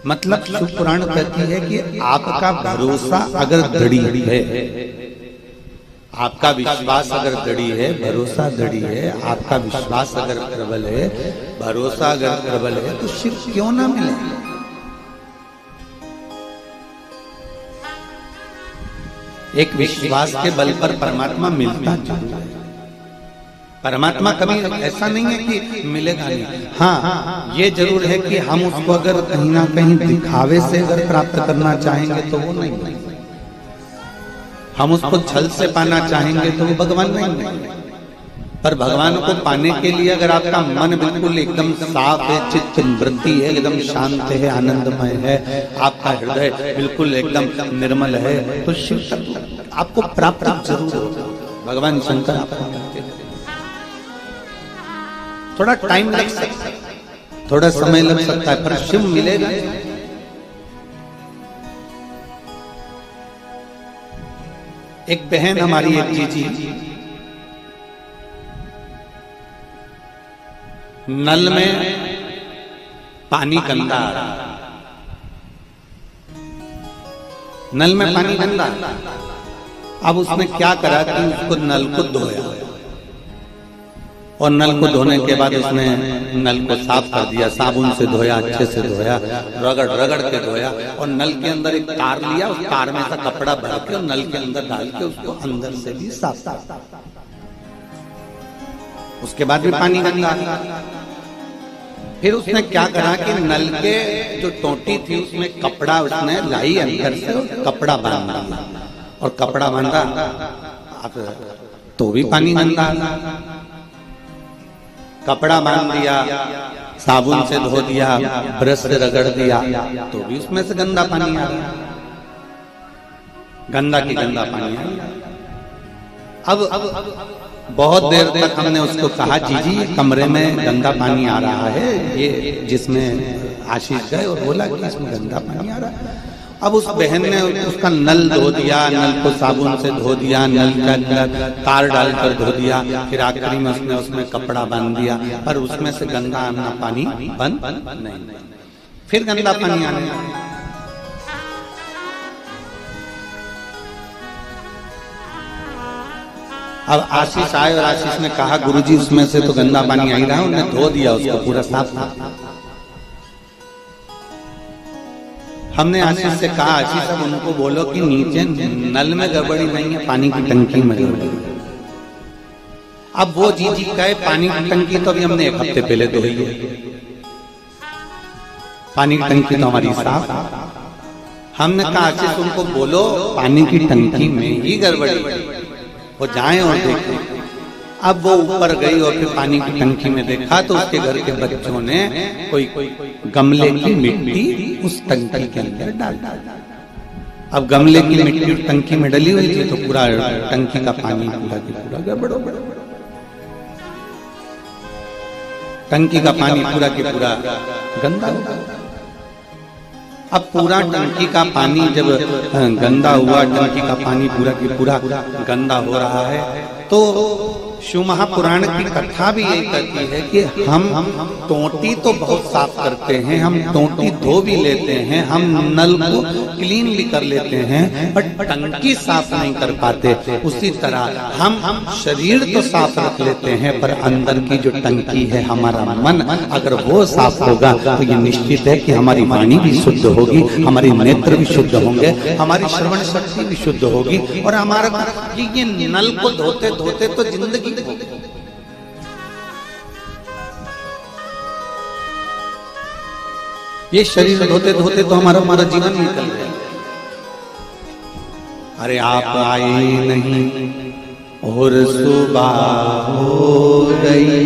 मतलब शिव पुराण कहती है कि आपका भरोसा अगर दृढ़ है, आपका विश्वास अगर दृढ़ है, भरोसा दृढ़ है, आपका विश्वास अगर प्रबल है, भरोसा अगर प्रबल है, तो शिव क्यों ना मिले। एक विश्वास के बल पर परमात्मा मिलता जरूर है। परमात्मा कभी ऐसा नहीं है कि मिलेगा नहीं। हाँ, ये जरूर है कि हम उसको अगर कहीं ना कहीं दिखावे से अगर प्राप्त करना चाहेंगे तो वो नहीं, हम उसको छल से पाना चाहेंगे तो वो भगवान नहीं। पर भगवान को पाने के लिए अगर आपका मन बिल्कुल एकदम साफ है, चित्त वृत्ति है, एकदम शांत है, आनंदमय है, आपका हृदय बिल्कुल एकदम निर्मल है, तो शिव तत्व आपको प्राप्त जरूर होगा। भगवान शंकर आपको मिलते हैं। थोड़ा टाइम लग सकता है, थोड़ा समय लग सकता है, पर शिव मिलेगा। एक बहन हमारी, एक जीजी, नल में पानी गंदा आ रहा, नल में पानी गंदा। अब उसने क्या करा कि उसको नल को धोया, और नल को धोने के बाद उसने नल को साफ कर दिया, साबुन से धोया, अच्छे से धोया, रगड़ रगड़ के धोया, और नल के अंदर एक तार लिया, उस तार में से कपड़ा भर के और नल के अंदर डाल के उसको अंदर से भी साफ किया। उसके बाद भी पानी गंदा। फिर उसने क्या करा कि नल के जो टोटी थी उसमें कपड़ा उसने लाई अंदर से, कपड़ा बांध दिया, और कपड़ा बांधा तो भी पानी गंदा। कपड़ा बांध दिया, साबुन से धो दिया, ब्रश से रगड़ दिया, तो भी उसमें से गंदा पानी आ रहा, गंदा की गंदा पानी आ रहा। अब बहुत देर तक हमने उसको कहा, जीजी कमरे में गंदा पानी आ रहा है, ये जिसमें आशीष गए और बोला कि इसमें गंदा पानी आ रहा है। अब उस बहन ने उसका नल धो दिया, नल को साबुन से धो दिया, नल का अंदर तार डालकर धो दिया, फिर आखिरी में उसमें कपड़ा बांध दिया, पर उसमें से गंदा आना पानी बंद नहीं, फिर गंदा पानी आने लगा। अब आशीष आए और आशीष ने कहा, गुरुजी उसमें से तो गंदा पानी आ ही रहा है, उन्होंने धो दिया उसको पूरा साफ। हमने आशीष से कहा, आशीष अब उनको बोलो कि नीचे नल में गड़बड़ी नहीं है, पानी की टंकी में गड़बड़ी। अब वो जीजी कहे पानी की टंकी तो अभी हमने एक हफ्ते पहले धोई है, पानी की टंकी तो हमारी साफ। हमने कहा आशीष उनको बोलो पानी की टंकी में ही गड़बड़ी, वो जाएं और देखें। अब वो ऊपर गई और फिर पानी की टंकी में देखा तो उसके घर के बच्चों ने कोई गमले की मिट्टी उस टंकी के अंदर डाल दिया। अब गमले की मिट्टी टंकी में डली हुई थी तो पूरा टंकी का पानी पूरा की पूरा गड़बड़ हो गया। टंकी का पानी पूरा की पूरा गंदा हो गया। अब पूरा टंकी का पानी जब गंदा हुआ, टंकी का पानी पूरा की पूरा गंदा हो रहा है, तो शिव महापुराण की कथा भी यही कहती है कि हम टोटी तो बहुत साफ करते हैं, हम टोटी धो भी लेते हैं, हम नल को क्लीन भी कर लेते हैं, बट टंकी साफ नहीं कर पाते। उसी तरह हम शरीर तो साफ रख लेते हैं, पर अंदर की जो टंकी है हमारा मन, अगर वो साफ होगा तो ये निश्चित है कि हमारी वाणी भी शुद्ध होगी, हमारी नेत्र भी शुद्ध होंगे, हमारी श्रवण शक्ति भी शुद्ध होगी, और हमारा ये नल को धोते धोते तो जिंदगी ये शरीर धोते धोते तो हमारा जीवन निकल गया। अरे आप आए नहीं और सुबह हो गई,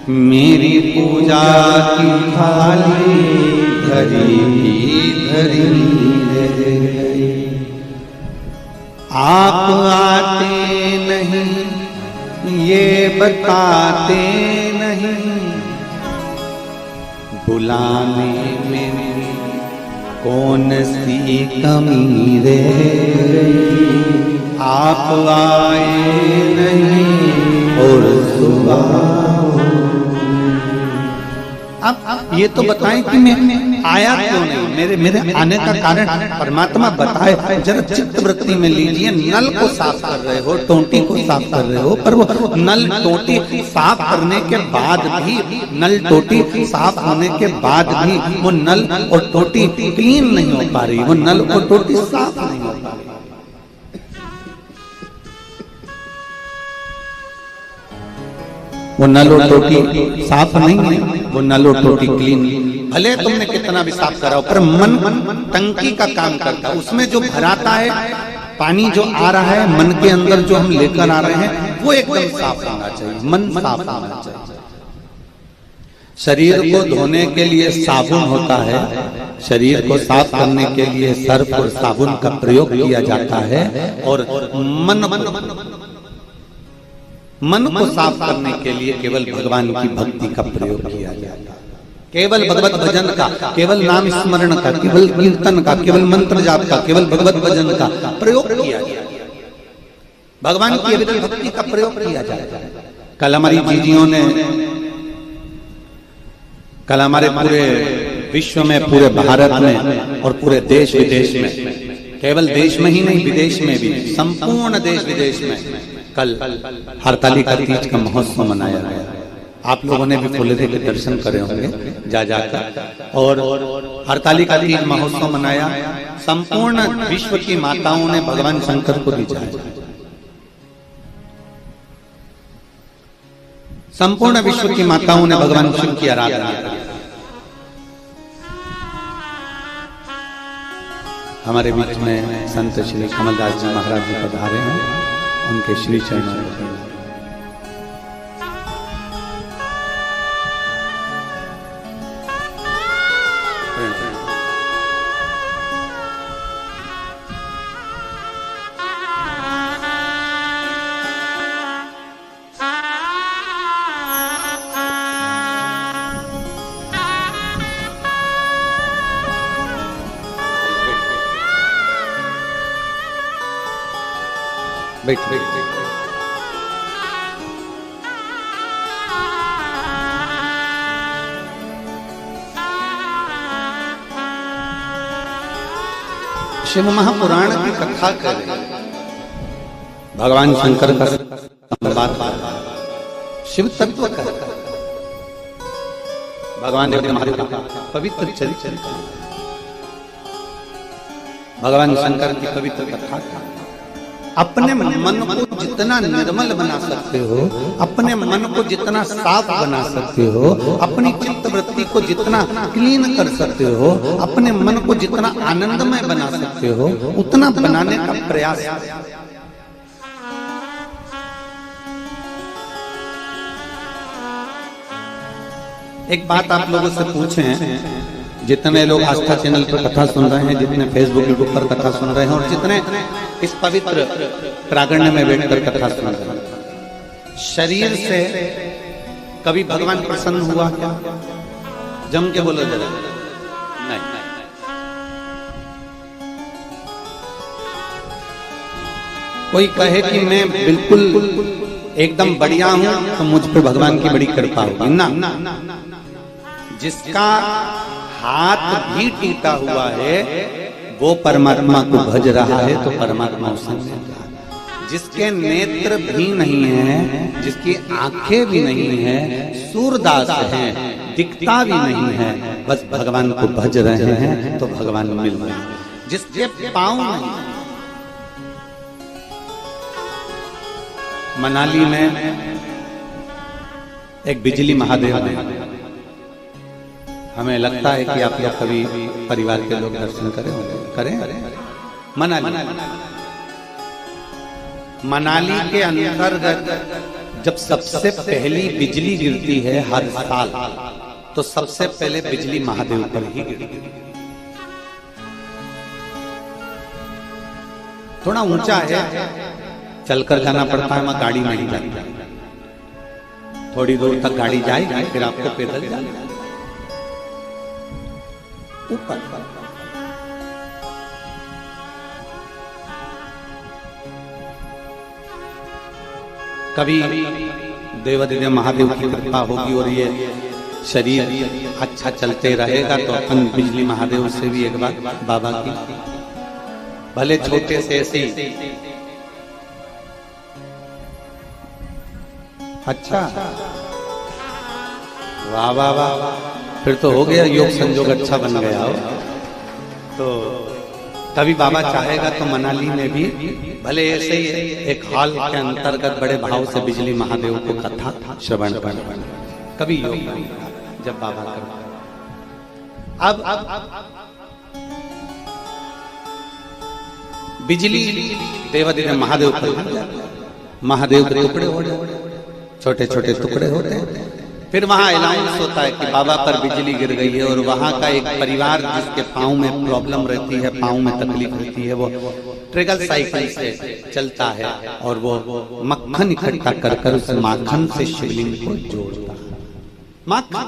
मेरी पूजा की थाली धरी धरी रह गई। आप आते नहीं ये बताते नहीं, बुलाने में कौन सी कमी रह गई। आप आए नहीं और सुबह। आप ये तो बताएं कि मैं आया क्यों नहीं, मेरे आने का कारण परमात्मा बताए। जरा चित्त वृत्ति में लीजिए, नल को साफ कर रहे हो, टोंटी को साफ कर रहे हो, पर वो नल टोंटी साफ करने के बाद भी, नल टोंटी साफ होने के बाद भी वो नल और टोंटी क्लीन नहीं हो पा रही, वो नल और टोंटी साफ नहीं हो पा रही। वो नल और टोटी साफ नहीं है, वो नल और टोटी क्लीन। भले तुमने कितना भी साफ कराओ, पर मन टंकी का काम करता है, उसमें जो भराता है पानी जो आ रहा है, मन के अंदर जो हम लेकर आ रहे हैं वो एकदम साफ होना चाहिए, मन साफ होना चाहिए। शरीर को धोने के लिए साबुन होता है, शरीर को साफ करने के लिए सर्फ और साबुन का प्रयोग किया जाता है, और मन को साफ करने के लिए केवल भगवान की भक्ति का प्रयोग किया जाता है, केवल भगवत भजन का, केवल नाम स्मरण का, केवल कीर्तन का, केवल मंत्र जाप का, केवल भगवत भजन का प्रयोग किया जाता है, भगवान की केवल भक्ति का प्रयोग किया जाता है। कल हमारी जीजियों ने, कल हमारे पूरे विश्व में, पूरे भारत में और पूरे देश विदेश में, केवल देश में ही नहीं विदेश में भी, संपूर्ण देश विदेश में कल हरतालिका तीज का महोत्सव मनाया गया। आप लोगों ने भी फुलेरे के दर्शन करे होंगे जा जाकर, और हरतालिका तीज महोत्सव मनाया। संपूर्ण विश्व की माताओं ने भगवान शंकर को रिझाया, संपूर्ण विश्व की माताओं ने भगवान शिव की आराधना की। हमारे बीच में संत श्री कमलदास जी महाराज जी पधारे हैं, उनके श्री चरणों में बैठ बैठ शिव महापुराण की कथा करें, भगवान शंकर का संवाद, शिव तत्व का, भगवान महादेव का पवित्र चरित्र, भगवान शंकर की पवित्र कथा। अपने मन को जितना निर्मल बना सकते हो, अपने मन को जितना साफ बना सकते हो, अपनी चित्त वृत्ति को जितना क्लीन कर सकते हो, अपने मन को जितना आनंदमय बना सकते हो, उतना बनाने का प्रयास। एक बात आप लोगों से पूछें, जितने लोग आस्था चैनल पर कथा सुन रहे हैं, जितने फेसबुक यूट्यूब पर कथा सुन रहे हैं, और जितने इस पवित्र प्रांगण में बैठकर कथा सुन रहे हैं, शरीर से कभी भगवान प्रसन्न हुआ क्या? जम के बोलो जरा। नहीं। कोई कहे कि मैं बिल्कुल एकदम बढ़िया हूं तो मुझ पर भगवान की बड़ी कृपा होगी ना। जिसका हाथ भी टूटा हुआ है वो परमात्मा को भज रहा है तो परमात्मा उसे मिल रहा है। जिसके नेत्र भी नहीं है, जिसकी आंखें भी नहीं है, सूरदास हैं, दिखता भी नहीं है, बस भगवान को भज रहे हैं तो भगवान मिल रहे हैं। जिसके पांव नहीं, मनाली में एक बिजली महादेव है, हमें लगता है कि आप लोग कभी परिवार के लोग दर्शन करें होंगे, करें। मनाली के अंतर्गत जब सबसे पहली बिजली गिरती है हर साल, तो सबसे पहले बिजली महादेव पर ही गिरती है। थोड़ा ऊंचा है, चलकर जाना पड़ता है, वहां गाड़ी नहीं जाती, थोड़ी दूर तक गाड़ी जाएगी फिर आपको पैदल जाना ऊपर। कभी देवादिदेव महादेव की कृपा होगी और ये शरीर अच्छा चलते रहेगा तो अपन बिजली महादेव से भी एक बार बाबा की भले छोटे से ऐसे ही। अच्छा, वाह वाह वाह, फिर तो हो गया, योग संयोग अच्छा बन गया हो। तो तभी बाबा चाहेगा तो मनाली में भी भले ऐसे ही एक हॉल के अंतर्गत बड़े भाव से बिजली महादेव को कथा श्रवण कर कभी योग जब बाबा कर। अब बिजली देवादिदेव महादेव महादेव के टुकड़े होते, छोटे छोटे टुकड़े होते हैं। फिर वहां अनाउंस होता है कि बाबा पर बिजली गिर गई है, और वहां का एक परिवार जिसके पांव में प्रॉब्लम रहती है, पांव में तकलीफ रहती है, वो ट्रेगल साइकिल से चलता है और वो मक्खन इकट्ठा कर कर उस माखन से शिवलिंग को जोड़ता है। माखन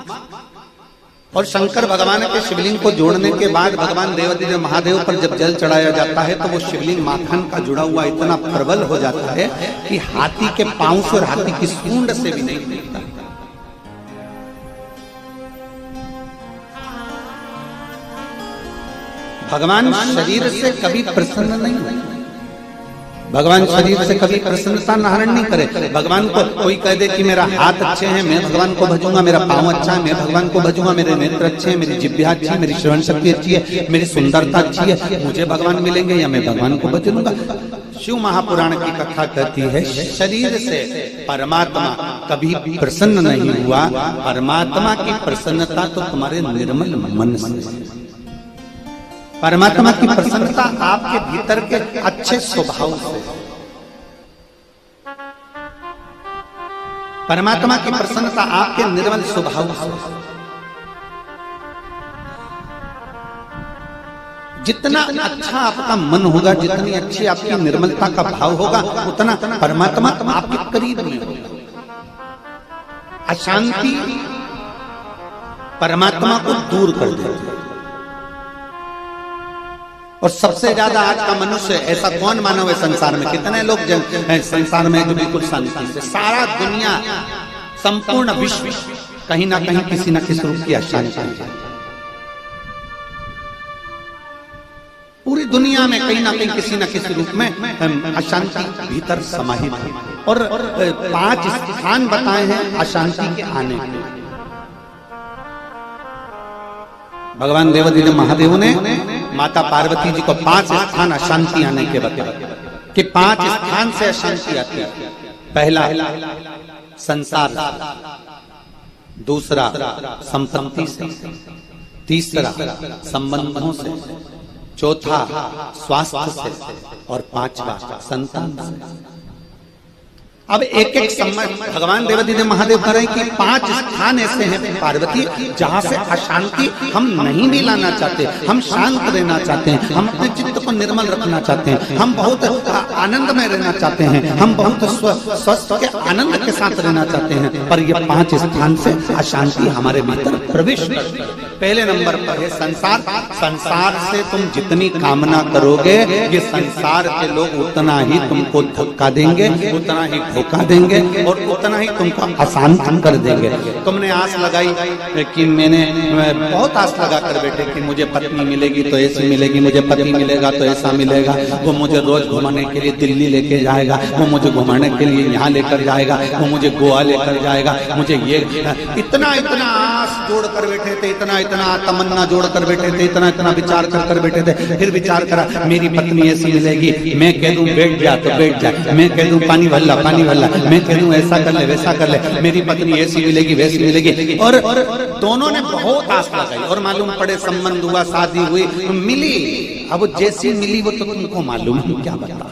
और शंकर भगवान के शिवलिंग को जोड़ने के बाद भगवान देवादिदेव महादेव पर जब जल चढ़ाया जाता है तो वो शिवलिंग माखन का जुड़ा हुआ इतना प्रबल हो जाता है कि हाथी के पांव से और हाथी की सूंड से भी नहीं मिलता। भगवान शरीर से कभी प्रसन्न नहीं है, भगवान शरीर से कभी प्रसन्नता धारण नहीं करे। भगवान को कोई कह दे कि मेरा हाथ अच्छे हैं, मैं भगवान को भजूंगा, मेरा पांव अच्छा है, मैं भगवान को भजूंगा, मेरे नेत्र अच्छे हैं, मेरी जिह्वा अच्छी है, मेरी श्रवण शक्ति अच्छी है, मेरी सुंदरता अच्छी है, मुझे भगवान मिलेंगे या मैं भगवान को भजूंगा। शिव महापुराण की कथा कहती है शरीर से परमात्मा कभी प्रसन्न नहीं हुआ, परमात्मा की प्रसन्नता तो तुम्हारे निर्मल मन से, परमात्मा की प्रसन्नता आपके भीतर के अच्छे स्वभाव से, परमात्मा की प्रसन्नता आपके निर्मल स्वभाव से। जितना अच्छा आपका मन होगा, जितनी अच्छी आपकी निर्मलता का भाव होगा, उतना परमात्मा आपके करीब नहीं होगा। अशांति परमात्मा को दूर कर देती है। और सबसे ज्यादा आज का मनुष्य ऐसा कौन मानव है संसार में? कितने लोग संसार में जो बिल्कुल शांति से, सारा दुनिया संपूर्ण विश्व कहीं ना कहीं किसी न किसी रूप की अशांति है। पूरी दुनिया में कहीं ना कहीं किसी न किसी रूप में अशांति भीतर समाहित है। और 5 स्थान बताए हैं अशांति के आने के। भगवान देवादिदेव महादेव ने माता पार्वती जी को 5 स्थान अशांति आने के बताया कि 5 स्थान से अशांति आती है। पहला संसार, दूसरा संपत्ति से, तीसरा संबंधों से, चौथा स्वास्थ्य से, और 5वां संतान से। अब एक एक समय भगवान देवादिदेव महादेव कह रहे हैं कि 5 स्थान ऐसे हैं पार्वती जहां से अशांति हम नहीं भी लाना चाहते, हम शांत रहना चाहते हैं, हम अपने चित्त को निर्मल रखना चाहते हैं, हम बहुत आनंद में रहना चाहते हैं, हम बहुत स्वस्थ के आनंद के साथ रहना चाहते हैं, पर ये 5 स्थान से अशांति हमारे भीतर प्रवेश करती है। पहले नंबर पर है संसार। संसार से तुम जितनी कामना करोगे, ये संसार के लोग उतना ही तुमको धक्का देंगे, उतना ही धोखा देंगे, और उतना ही तुमको अशांत कर देंगे। तुमने आस लगाई कि मैंने बहुत आस लगा कर बैठे कि मुझे पत्नी मिलेगी तो ऐसी मिलेगी, मुझे पति मिलेगा तो ऐसा मिलेगा, वो मुझे रोज घुमाने के लिए दिल्ली लेके जाएगा, वो मुझे घुमाने के लिए यहाँ लेकर जाएगा, वो मुझे गोवा लेकर जाएगा, मुझे ये इतना इतना आस जोड़ कर बैठे थे, इतना इतना तमन्ना जोड़ कर बैठे थे, इतना इतना विचार कर बैठे थे। फिर विचार करा मेरी पत्नी ऐसी मिलेगी, मैं कह दूं बैठ जा तो बैठ जा, मैं कह दूं पानी भल्ला, मैं कह दूं ऐसा कर ले वैसा कर ले, मेरी पत्नी ऐसी मिलेगी वैसी मिलेगी। और दोनों ने बहुत आस लगाई, और मालूम पड़े संबंध हुआ, शादी हुई, मिली। अब जैसी मिली वो तो तुमको मालूम है क्या बता।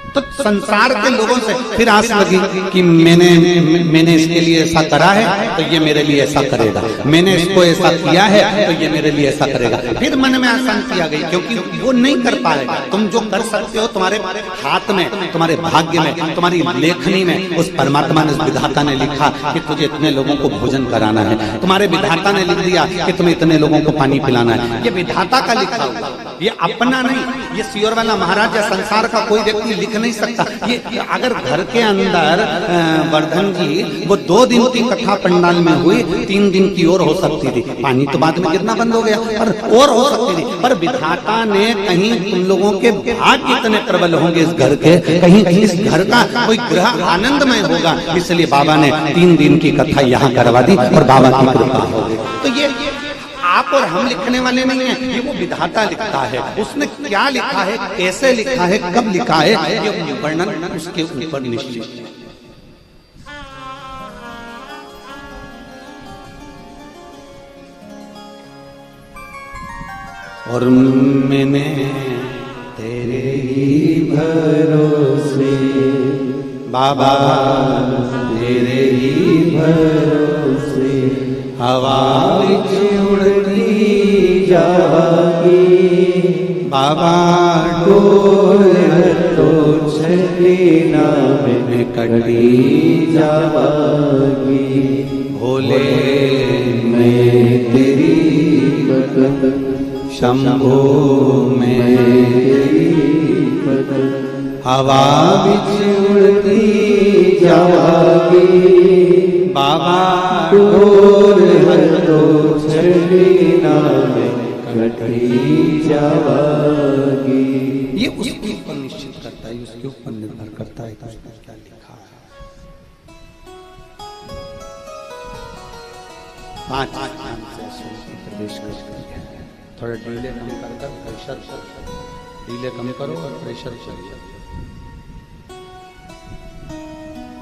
तो संसार के लोगों से फिर आस लगी कि मैंने इसके लिए ऐसा करा है तो ये मेरे लिए ऐसा करेगा, मैंने इसको ऐसा किया है तो ये मेरे लिए ऐसा करेगा। फिर मन में अशांति आ गई, क्योंकि वो नहीं कर पाएगा। तुम जो कर सकते हो तुम्हारे हाथ में, तुम्हारे भाग्य में, तुम्हारी लेखनी में उस परमात्मा ने, उस विधाता ने लिखा कि तुझे इतने लोगों को भोजन कराना है, तुम्हारे विधाता ने लिख दिया कि तुम्हें इतने लोगों को पानी पिलाना है, ये विधाता का लिखा हुआ। ये अपना नहीं, ये सियोर वाला महाराज या संसार का कोई व्यक्ति लिख नहीं सकता। ये अगर घर के अंदर वर्धन जी वो 2 दिन की कथा पंडाल में हुई, 3 दिन की और हो सकती थी, पानी तो बाद में गिरना बंद हो गया, और हो सकती थी, पर विधाता ने कहीं तुम लोगों के भाग्य इतने प्रबल होंगे इस घर के, कहीं इस घर का कोई ग्रह आनंदमय होगा, इसलिए बाबा ने 3 दिन की कथा यहाँ करवा दी और बाबा की कृपा हो गई। तो ये आप और हम लिखने वाले नहीं हैं, ये वो विधाता लिखता है। उसने क्या लिखा है, कैसे लिखा है, कब लिखा है, ये वर्णन उसके ऊपर निश्चित है। और मैंने तेरे ही भरोसे बाबा, तेरे ही भरोसे हवा उड़ती जागी बाबा, डोर तो छलीना में कटी जागी। भोले मैं तेरी शंभो में हवा उड़ती जागी बाबा, डोर तो छलीना में कटी जागी। ये उसके ऊपर निश्चित करता है, उसके ऊपर निर्भर करता है उसने क्या लिखा है। 5 स्थान से प्रवेश करते हैं। थोड़ा डीले कम कर, प्रेशर डीले कम करो और प्रेशर चलिए।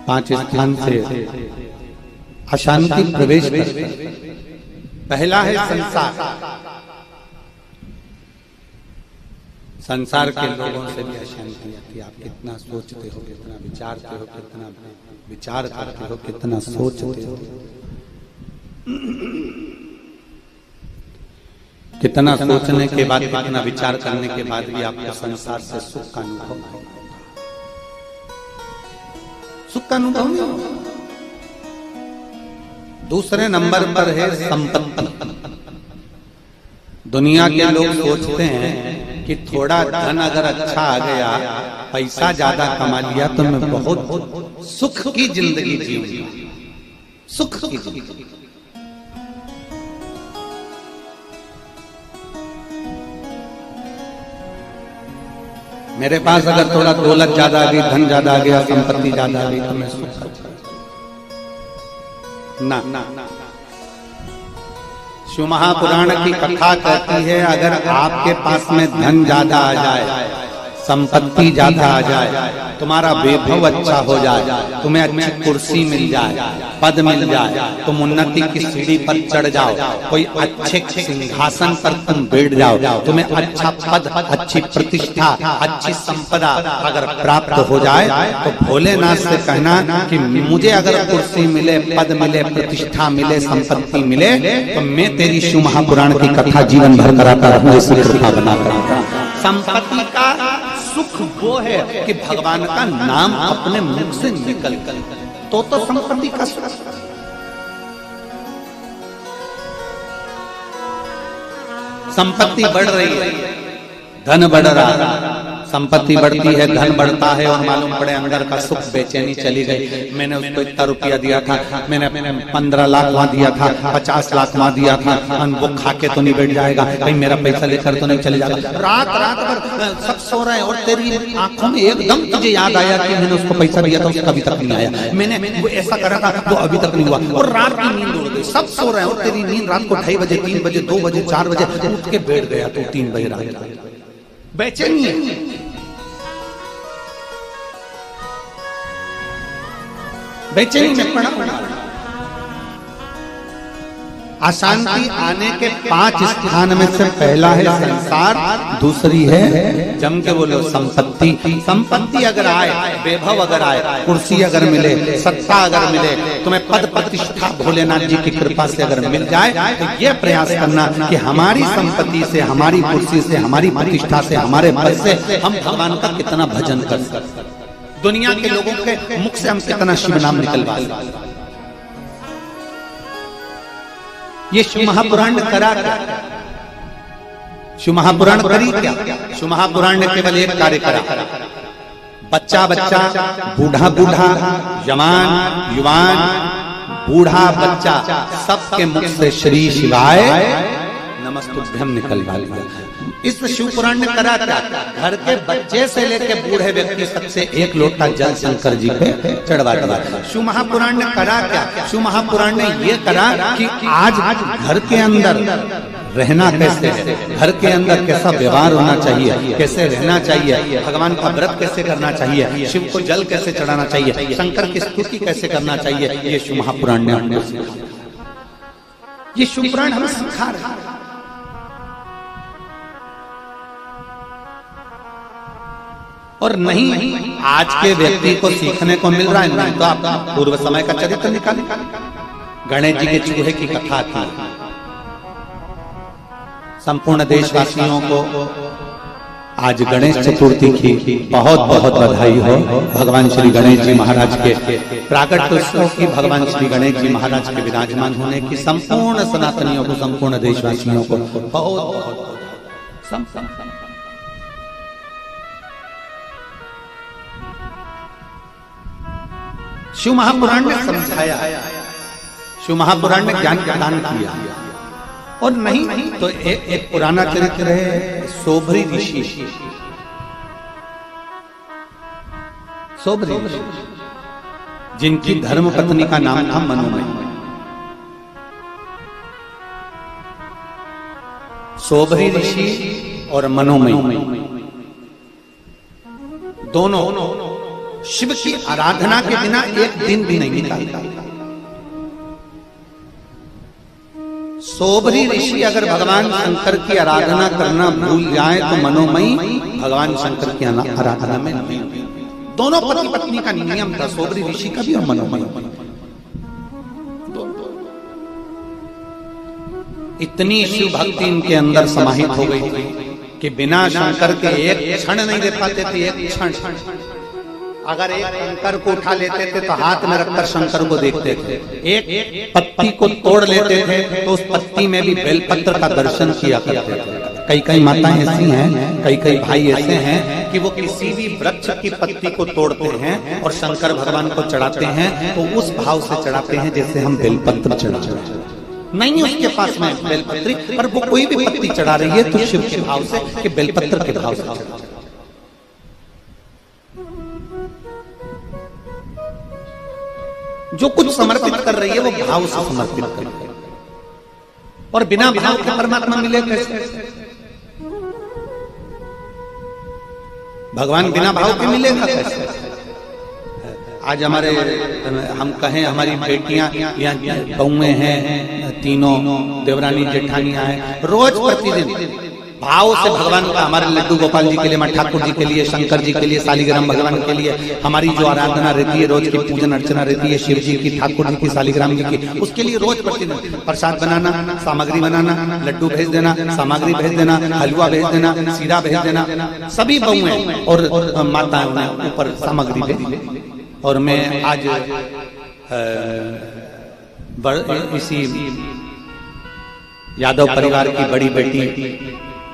5 स्थान से अशांति प्रवेश करते हैं। पहला है संसार। संसार के लोगों से भी अशांति आती है। आप कितना सोचते हो, कितना विचारते हो, कितना विचार करते हो, कितना सोचते हो, कितना सोचने के बाद, कितना विचार करने के बाद भी आपको संसार से सुख का अनुभव नहीं होता। सुख का अनुभव नहीं होता। दूसरे नंबर पर है संपत्ति। दुनिया के लोग सोचते हैं कि थोड़ा धन अगर अच्छा आ गया, पैसा ज्यादा कमा लिया तो मैं बहुत सुख की जिंदगी जीऊंगा, सुख की जिंदगी। मेरे पास अगर थोड़ा दौलत ज्यादा आ गई, धन ज्यादा आ गया, संपत्ति ज्यादा आ गई तो मैं सुख ना। शिव महापुराण की कथा कहती है अगर आपके पास में धन ज्यादा आ जाए, संपत्ति ज्यादा आ जाए, तुम्हारा वैभव अच्छा हो जाए, तुम्हें अच्छी कुर्सी मिल जाए, पद मिल जाए, तुम उन्नति की सीढ़ी पर चढ़ जाओ, कोई अच्छे सिंहासन पर तुम बैठ जाओ, तुम्हें अच्छा पद, अच्छी प्रतिष्ठा, अच्छी संपदा अगर प्राप्त हो जाए, तो भोलेनाथ से कहना कि मुझे अगर कुर्सी मिले, पद मिले, प्रतिष्ठा मिले, संपत्ति मिले, तो मैं तेरी शिव महापुराण की कथा जीवन भर कराता रहूं, ऐसी कृपा बना कर। संपत्ति का सुख वो है कि भगवान का नाम अपने मुख से निकल तो संपत्ति का सुख। संपत्ति बढ़ रही है, धन बढ़ रहा है, संपत्ति बढ़ती है, धन बढ़ता है, और मालूम पड़े अंदर का सुख बेचैनी चली गई। मैंने उसको इतना रुपया दिया था, मैंने 15 लाख वहां दिया था, 50 लाख वहां दिया था, वो खा के तो नहीं बैठ जाएगा, कहीं मेरा पैसा लेकर तो नहीं चले जाएगा। रात रात भर सब सो रहे हैं और तेरी आंखों में एकदम तुझे याद आया कि मैंने उसको पैसा दिया था, उसका अभी तक नहीं आया, मैंने वो ऐसा करा था, वो अभी तक नहीं हुआ, और रात की नींद उड़ गई। सब सो रहे हैं और तेरी नींद रात को 2:30 बजे, 3 बजे, 2 बजे, 4 बजे उठ के बैठ गया तो 3 बजे रात बेचैनी है। बेचैनी में पड़ा। अशांति आने के 5 स्थान में से पहला है संसार, दूसरी है जम के बोलो संपत्ति। संपत्ति अगर आए, वैभव अगर आए, कुर्सी अगर मिले, सत्ता अगर मिले, तुम्हें पद प्रतिष्ठा भोलेनाथ जी की कृपा से अगर मिल जाए, तो यह प्रयास करना कि हमारी संपत्ति से, हमारी कुर्सी से, हमारी प्रतिष्ठा से, हमारे पद से हम भगवान का कितना भजन कर सकते, दुनिया के लोगों के मुख से हम कितना शिव नाम निकलवा सकते। ये शिव महापुराण करा शिव महापुराण करी क्या? शिव महापुराण ने केवल एक कार्य करा, बच्चा बच्चा, बूढ़ा बूढ़ा, जवान युवान, बूढ़ा बच्चा, सबके मुख से श्री शिवाय नमस्तुभ्यम निकल गया। इस शिव पुराण ने करा क्या? घर के बच्चे से लेकर बूढ़े व्यक्ति सबसे एक लोटा जल शंकर जी पे चढ़वा दिया। शिव महापुराण ने करा क्या? शिव महापुराण ने ये करा कि आज घर के अंदर रहना कैसे है, घर के अंदर कैसा व्यवहार होना चाहिए, कैसे रहना चाहिए, भगवान का व्रत कैसे करना चाहिए, शिव को जल कैसे चढ़ाना चाहिए, शंकर की स्तुति कैसे करना चाहिए, ये शिव महापुराण ने हमको सिखाया। ये शिव पुराण हमें सिखा रहा है। और नहीं आज के व्यक्ति को सीखने को मिल रहा है, नहीं तो आप पूर्व समय का चरित्र निकालें। गणेश जी के चूहे की कथा थी। संपूर्ण देशवासियों को आज गणेश चतुर्थी की बहुत बहुत बधाई हो। भगवान श्री गणेश जी महाराज के प्राकट्य उत्सव की, भगवान श्री गणेश जी महाराज के विराजमान होने की संपूर्ण सनातनियों को, संपूर्ण देशवासियों को बहुत बहुत शिव महापुराण ने समझाया, शिव महापुराण ने ज्ञान प्रदान किया। और नहीं तो एक पुराना चरित्र है सोभरी ऋषि। सोभरी जिनकी धर्म पत्नी का नाम था मनोमयी। सोभरी ऋषि और मनोमयी दोनों शिव की आराधना के बिना एक दिन भी नहीं निकालता। सोभरी ऋषि अगर भगवान शंकर की आराधना करना भूल जाए तो मनोमयी भगवान शंकर की आराधना में नहीं। दोनों पति पत्नी का नियम था, सोभरी ऋषि का भी और मनोमयी। इतनी शिव भक्ति इनके अंदर समाहित हो गई थी कि बिना शंकर के एक क्षण नहीं दे पाते थे। एक क्षण अगर एक कंकर को उठा लेते थे तो हाथ में रखकर शंकर को देखते थे। एक पत्ती को तोड़ लेते थे तो उस पत्ती में भी बेलपत्र का दर्शन किया करते थे। कई कई माताएं ऐसी हैं, कई कई भाई ऐसे हैं कि वो किसी भी वृक्ष की पत्ती को तोड़ते हैं और शंकर भगवान को चढ़ाते हैं तो उस भाव से चढ़ाते हैं जैसे हम बेलपत्र चढ़ाते हैं। नहीं उसके पास में बेलपत्री, पर वो कोई भी पत्ती चढ़ा रही है तो शिव के भाव से कि बेलपत्र के भाव से। जो कुछ समर्पित कर रही है वो भाव से समर्पित कर रही है। और बिना भाव के परमात्मा मिले कैसे? भगवान बिना भाव के मिलेगा कैसे? आज हमारे हम कहें हमारी बेटियां यहाँ बहुएं हैं, तीनों देवरानी जेठानियां हैं, रोज प्रतिदिन भाव से भगवान का, हमारे लड्डू गोपाल जी के लिए, ठाकुर जी के लिए, शंकर जी के लिए, सालिग्राम भगवान के लिए हमारी जो आराधना रहती है, रोज की पूजन अर्चना रहती है शिव जी की, ठाकुर जी की, सालिग्राम जी की, उसके लिए रोज प्रतिदिन प्रसाद बनाना, सामग्री बनाना, लड्डू भेज देना, सामग्री भेज देना, हलवा भेज देना, सीरा भेज देना, सभी बहुएं और माताएं ऊपर सामग्री भेज। और मैं आज इसी यादव परिवार की बड़ी बेटी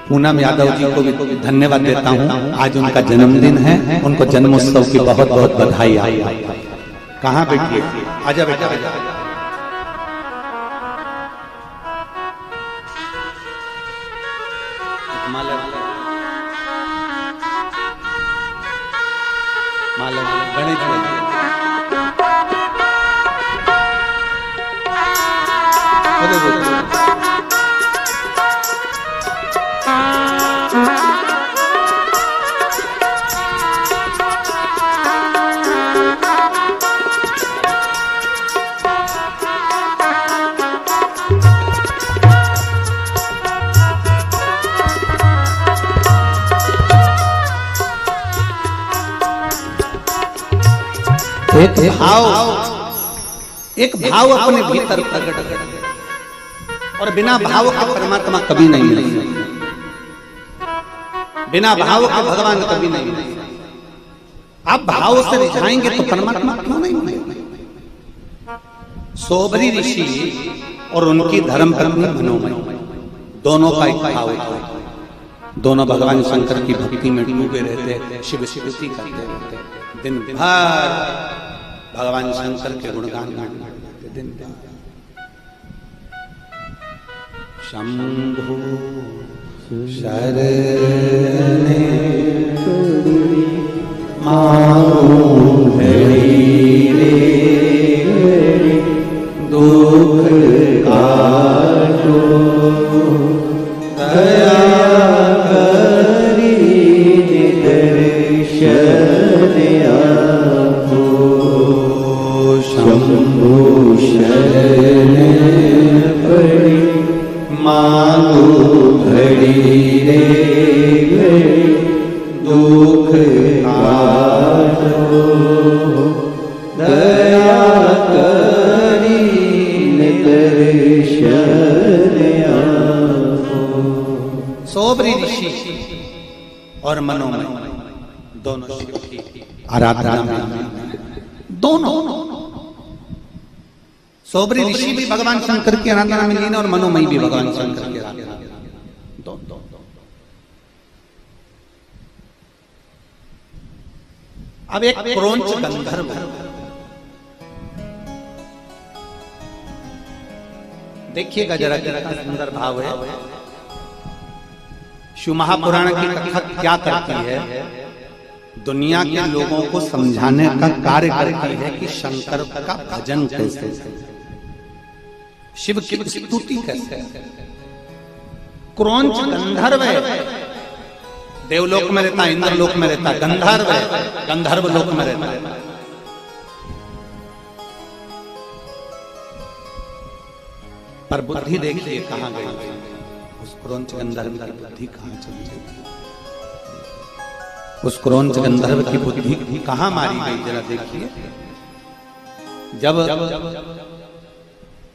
पूनम यादव जी को भी धन्यवाद देता हूँ। आज उनका जन्मदिन है, उनको जन्मोत्सव की बहुत बहुत बधाई। कहाँ बेटी? आजा बेटा, आजा। माला माला गणेश एक भाव अपने भीतर प्रकट कर, और बिना भाव का परमात्मा कभी नहीं मिलेगा। बिना भाव का भगवान कभी नहीं मिलेगा। आप भाव से रिझाएंगे तो परमात्मा क्यों नहीं मिलेगा? सोभरी ऋषि और उनकी धर्मपत्नी मनोमयी दोनों का एक भाव था। दोनों भगवान शंकर की भक्ति में डूबे रहते, शिव स्तुति करते रहते, दिन भर भगवान शंकर के गुणगान गाते रहते, दिन भर। शंभो शरणे मांगो रे दुख काटो दया करी दर्शन आपो। शंभो शरण पड़ी मांगो घड़ी रे घड़ी दुख काटो दया करी दर्शन आपो। सोबरी ऋषि और मनोमय दोनों शिव की आराधना में, दोनों सोबरी ऋषि भी भगवान शंकर की आराधना में लीन और मनोमय भी भगवान शंकर की आराधना में, दोनों। अब एक क्रोंच गंधर्व देखिएगा जरा, कितना सुंदर भाव है। शिव महापुराण की कथा क्या करती है? दुनिया के लोगों को समझाने का कार्य करती है कि शंकर का भजन कैसे, शिव की स्तुति कैसे। क्रोंच गंधर्व है, देवलोक में रहता, इंद्रलोक में रहता, गंधर्व है, गंधर्व लोक में रहता है। पर बुद्धि देखिए कहां गई, उस क्रोंच गंधर्व की बुद्धि कहां चली गई, उस क्रोंच गंधर्व की बुद्धि कहां मारी गई, जरा देखिए। जब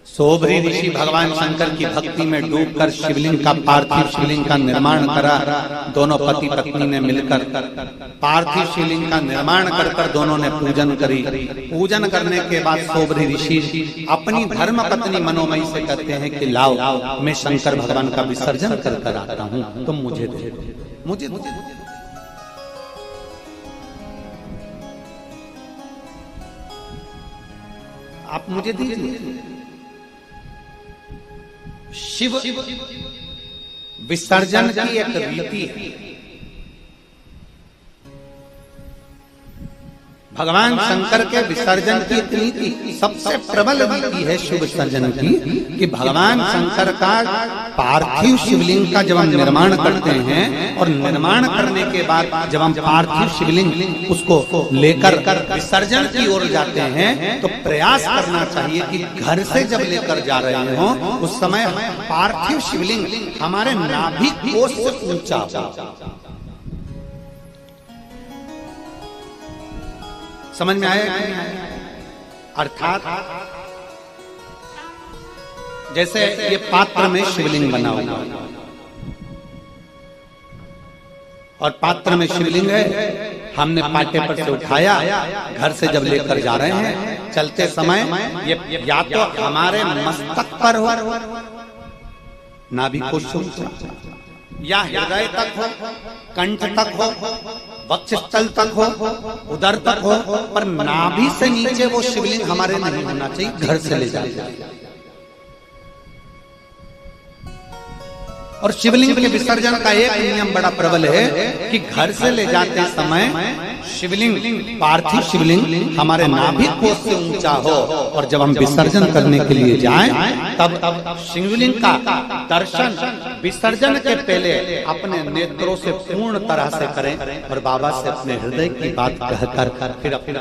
सोबरी ऋषि भगवान शंकर की भक्ति में डूबकर शिवलिंग का, पार्थिव शिवलिंग का निर्माण करा, दोनों पति पत्नी ने मिलकर पार्थिव शिवलिंग का निर्माण कर दोनों ने पूजन करी। पूजन करने के बाद सोबरी ऋषि अपनी धर्म पत्नी मनोमयी से कहते हैं कि लाओ, मैं शंकर भगवान का विसर्जन कर आता हूं, तुम मुझे दे दो, मुझे आप मुझे दीजिए। शिव विसर्जन की एक रीति है, भगवान शंकर के विसर्जन की रीति सबसे प्रबल रीति है शिव विसर्जन की, कि भगवान शंकर का पार्थिव शिवलिंग का जब हम निर्माण करते हैं और निर्माण करने के बाद जब हम पार्थिव शिवलिंग उसको लेकर विसर्जन की ओर जाते हैं, तो प्रयास करना चाहिए कि घर से जब लेकर जा रहे हो उस समय पार्थिव शिवलिंग हमारे नाभि कोश से ऊंचा हो। समझ में आया? अर्थात जैसे ये पात्र में शिवलिंग बना हुआ और पात्र में शिवलिंग है, हमने पाटे पर से उठाया, घर से जब लेकर जा रहे हैं, चलते समय ये या तो हमारे मस्तक पर हो, नाभि कोश से ऊंचा, या हृदय तक हो, कंठ तक हो, वक्षस्थल तक हो, उदर तक हो, पर नाभि से नीचे वो शिवलिंग हमारे नहीं होना चाहिए, घर से ले जाए। और शिवलिंग के विसर्जन का एक नियम बड़ा प्रबल है कि घर से ले जाते समय शिवलिंग, पार्थिव शिवलिंग हमारे नाभि कोश से ऊंचा हो, और जब हम विसर्जन करने के लिए जाएं तब शिवलिंग का दर्शन विसर्जन के पहले अपने नेत्रों से पूर्ण तरह से करें और बाबा से अपने हृदय की बात कहकर फिर अपना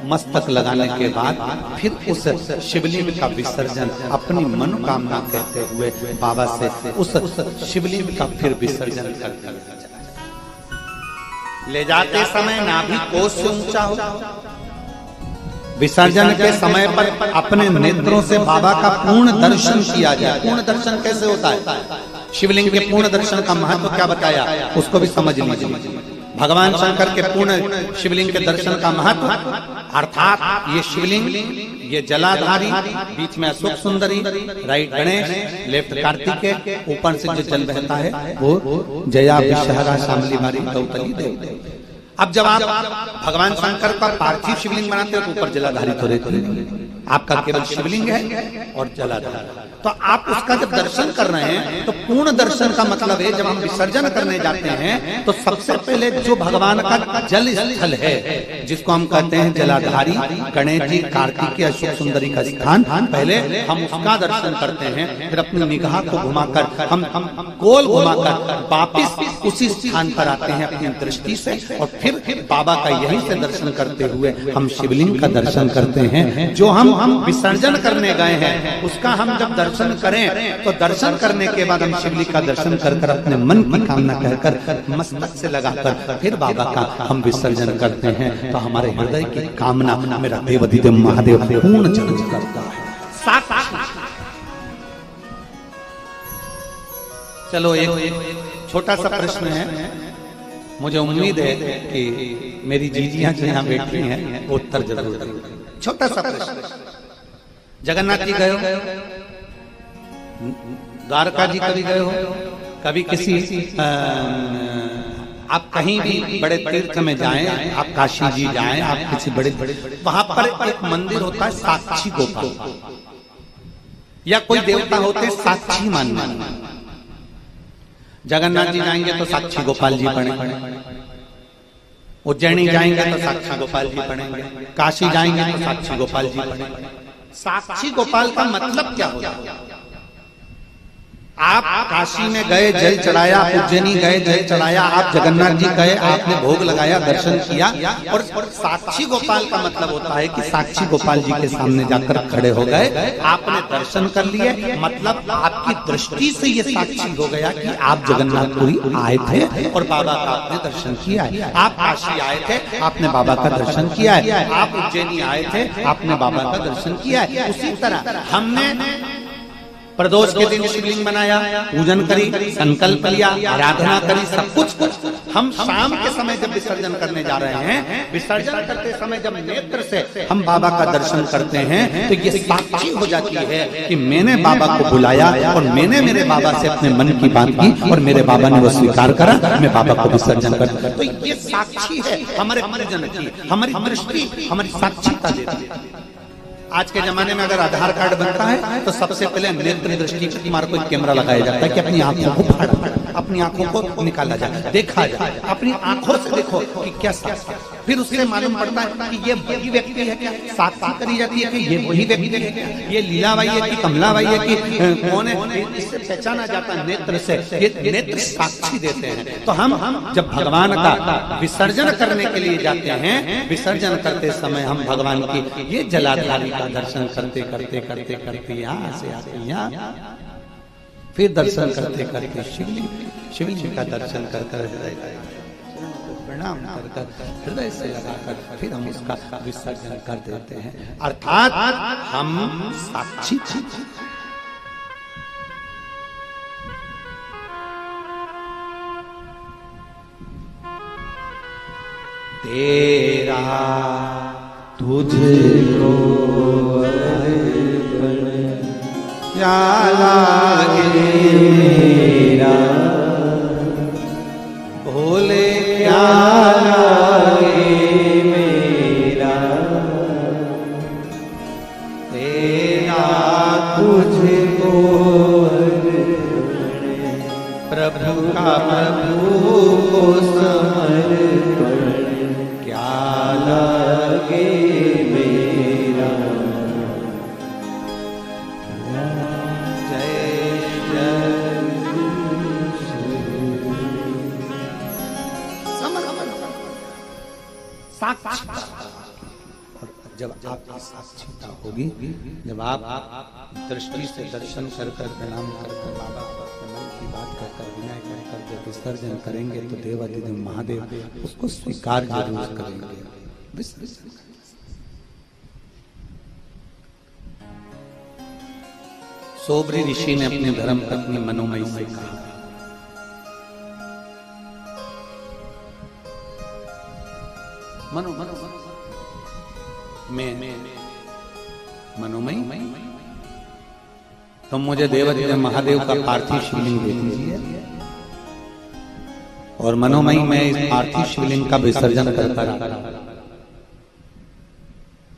मस्तक लगाने के बाद फिर उस शिवलिंग का विसर्जन अपनी मनोकामना कहते हुए बाबा से उस शिवलिंग का फिर विसर्जन कर ले जाते समय नाभि कोश से ऊंचा हो। विसर्जन के समय पर अपने नेत्रों से बाबा का पूर्ण दर्शन किया जाए। पूर्ण दर्शन कैसे होता है? शिवलिंग के पूर्ण दर्शन का महत्व क्या बताया उसको भी समझ लीजिए। भगवान शंकर के पूर्ण शिवलिंग के दर्शन का महत्व, अर्थात ये शिवलिंग, ये जलाधारी, बीच में अशोक सुंदरी, राइट गणेश, लेफ्ट कार्तिकेय, ऊपर से जो जल बहता है वो जया विषहरा शामली मारी गौतली देव। अब जब आप भगवान शंकर का पार्थिव शिवलिंग बनाते हो तो ऊपर जलाधारी तो रहते नहीं, आपका केवल शिवलिंग है और जलाधारी। तो आप उसका जब दर्शन कर रहे हैं तो पूर्ण दर्शन का मतलब है, जब हम विसर्जन करने जाते हैं तो सबसे पहले जो भगवान का जल स्थल है, जिसको हम कहते हैं जलाधारी, गणेश जी, कार्तिकेय, अशोक सुंदरी का स्थान, पहले हम उसका दर्शन करते हैं। फिर अपनी निगाह को घुमाकर हम गोल घुमाकर वापिस उसी स्थान पर आते हैं अपनी दृष्टि से, और फिर बाबा का यहीं से दर्शन करते हुए हम शिवलिंग का दर्शन करते हैं। जो हम विसर्जन करने गए हैं उसका हम जब दर्शन करें तो दर्शन करने के बाद हम शिवलिंग का दर्शन कर कर अपने मन की कामना कहकर मस्तक से लगाकर फिर बाबा का हम विसर्जन करते हैं। तो हमारे हृदय की कामना मेरा देवाधिदेव महादेव पूर्ण जन्म करता है। चलो एक छोटा सा प्रश्न है, मुझे उम्मीद है कि मेरी जीजियां जो यहाँ बैठी हैं वो उत्तर जरूर देंगी। छोटा सा प्रश्न, जगन्नाथ जी गए हो, द्वारका जी कभी गए हो, कभी किसी आप कहीं भी बड़े तीर्थ में जाएं, आप काशी जी जाएं, आप किसी बड़े वहां पर एक मंदिर होता है साक्षी गोपाल, या कोई देवता होते साक्षी मानना। जगन्नाथ जी जाएंगे तो साक्षी गोपाल जी पढ़ेंगे, उज्जैनी जाएंगे तो साक्षी गोपाल जी पढ़ेंगे, काशी जाएंगे तो साक्षी गोपाल जी पढ़ेंगे। साक्षी गोपाल का मतलब क्या होता है? आप काशी में गए, जल चढ़ाया, उज्जैनी गए, जल चढ़ाया, आप जगन्नाथ जी गए, आपने भोग लगाया, दर्शन किया, और साक्षी गोपाल का मतलब होता है कि साक्षी गोपाल जी के सामने जाकर खड़े हो गए, आपने दर्शन कर लिए, मतलब आपकी दृष्टि से ये साक्षी हो गया कि आप जगन्नाथपुरी आए थे और बाबा का आपने दर्शन किया है। आप काशी आए थे, आपने बाबा का दर्शन किया है। आप उज्जैनी आए थे, आपने बाबा का दर्शन किया है। उसी तरह हमने प्रदोष के दिन शिवलिंग बनाया, पूजन करी, संकल्प लिया, आराधना करी, सब कुछ हम शाम के समय जब विसर्जन करने जा रहे हैं, विसर्जन करते समय जब नेत्र से हम बाबा का दर्शन करते हैं तो ये साक्षी हो जाती है कि मैंने बाबा को बुलाया और मैंने मेरे बाबा से अपने मन की बात की और मेरे बाबा ने वो स्वीकार करा, मैं बाबा को विसर्जन कर। तो ये साक्षी है हमारे पूजन की, हमारी दृष्टि, हमारी साक्षीता देती है। आज के जमाने में अगर आधार कार्ड बनता है तो सबसे पहले नेत्र दृष्टि पर तुम्हारा कोई कैमरा लगाया जाता है कि अपनी आंखों को फाड़, अपनी आंखों को निकाला जाए, देखा जाए, अपनी आंखों से देखो कि क्या साक्षी। फिर उससे मालूम पड़ता है कि ये वही व्यक्ति है क्या, साक्षी करी जाती है कि ये वही व्यक्ति है क्या, ये लीलाबाई है कि कमलाबाई है कि कौन है, इससे पहचाना जाता है नेत्र से। ये नेत्र साक्षी देते हैं। तो हम जब भगवान का विसर्जन करने के लिए जाते हैं, विसर्जन करते समय हम भगवान की ये जलाधारी का दर्शन करते करते करते करते यहाँ से आते यहाँ, फिर दर्शन करते करते शिवलिंग का दर्शन कर कर प्रणाम कर हृदय से लगाकर फिर हम उसका विसर्जन कर देते हैं। अर्थात हम साक्षी तेरा तुझको क्या लागे मेरा, भोले क्या लागे मेरा, तेरा तुझको प्रभु का प्रभु को समर्पण, क्या लागे मेरा। जब आपकी साक्षीता होगी, जब आप दृष्टि से दर्शन कर कर प्रणाम कर कर बाबा अपने मन की बात कर कर विनय कर कर जब विसर्जन करेंगे तो देवाधिदेव महादेव उसको स्वीकार जरूर करेंगे। सोबरी ऋषि ने अपने धर्म पत्नी मनोमयी से कहा, मनो मैं मनोमय। तो मुझे देवदेव महादेव का पार्थिव शिवलिंग दे दीजिए और मनोमय में इस पार्थिव शिवलिंग का विसर्जन करता रहा।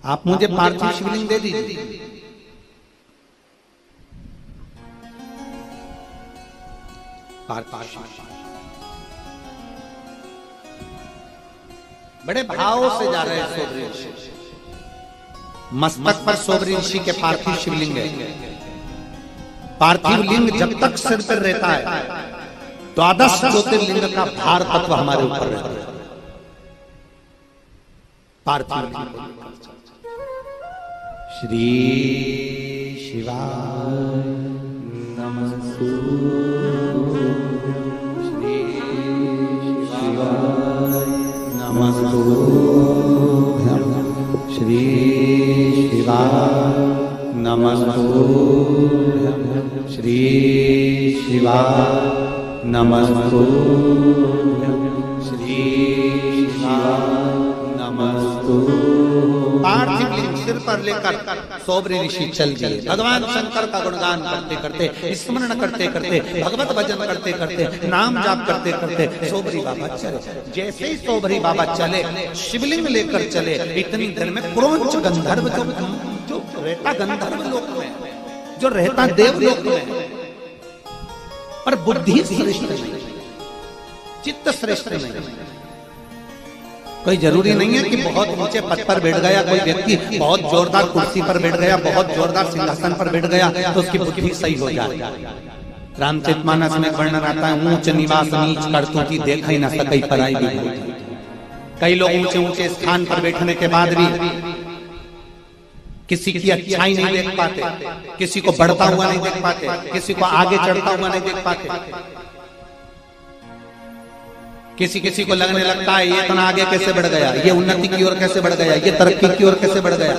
आप मुझे पार्थिव शिवलिंग दे दीजिए। बड़े भाव से जा रहे हैं सोबरी ऋषि। मस्तक पर सोबरी ऋषि के पार्थिव शिवलिंग है। पार्थिव लिंग जब तक सिर पर रहता है, द्वादश ज्योतिर्लिंग का भार तत्व हमारे ऊपर रहता है। पार्थिव श्री शिवाय नमस्तु, श्री शिवाय नमस्तु, श्री शिवाय नमस्तु, श्री शिवाय नमस्तु, श्री शिवाय नमस्तु। पार्थिव लिंग सिर पर लेकर सोबरी ऋषि चल दिए। भगवान शंकर का गुणगान करते करते, स्मरण करते करते, भगवत भजन करते करते, नाम जाप करते करते सोबरी बाबा चले। जैसे ही सोबरी बाबा चले, शिवलिंग लेकर चले, इतनी देर में क्रोंच गंधर्व जो रहता गंधर्व लोक में, जो रहता देवलोक में, पर बुद्धि श्रेष्ठ नहीं, चित्त श्रेष्ठ नहीं। कोई जरूरी नहीं है कि बहुत ऊंचे पद पर बैठ गया कोई व्यक्ति, बहुत जोरदार कुर्सी पर बैठ गया, बहुत जोरदार सिंहासन पर बैठ गया तो उसकी बुद्धि सही हो जाए। रामचरितमानस में वर्णन आता है, ऊंच निवास नीच करतों की देख ही न सकई पराई भी। कई लोग ऊंचे ऊंचे स्थान पर बैठने के बाद भी किसी की अच्छाई नहीं देख पाते, किसी को बढ़ता हुआ नहीं देख पाते, किसी को आगे चढ़ता हुआ नहीं देख पाते। किसी किसी को लगने लगता है ये इतना आगे कैसे बढ़ गया, ये उन्नति की ओर कैसे बढ़ गया, ये तरक्की की ओर कैसे बढ़ गया,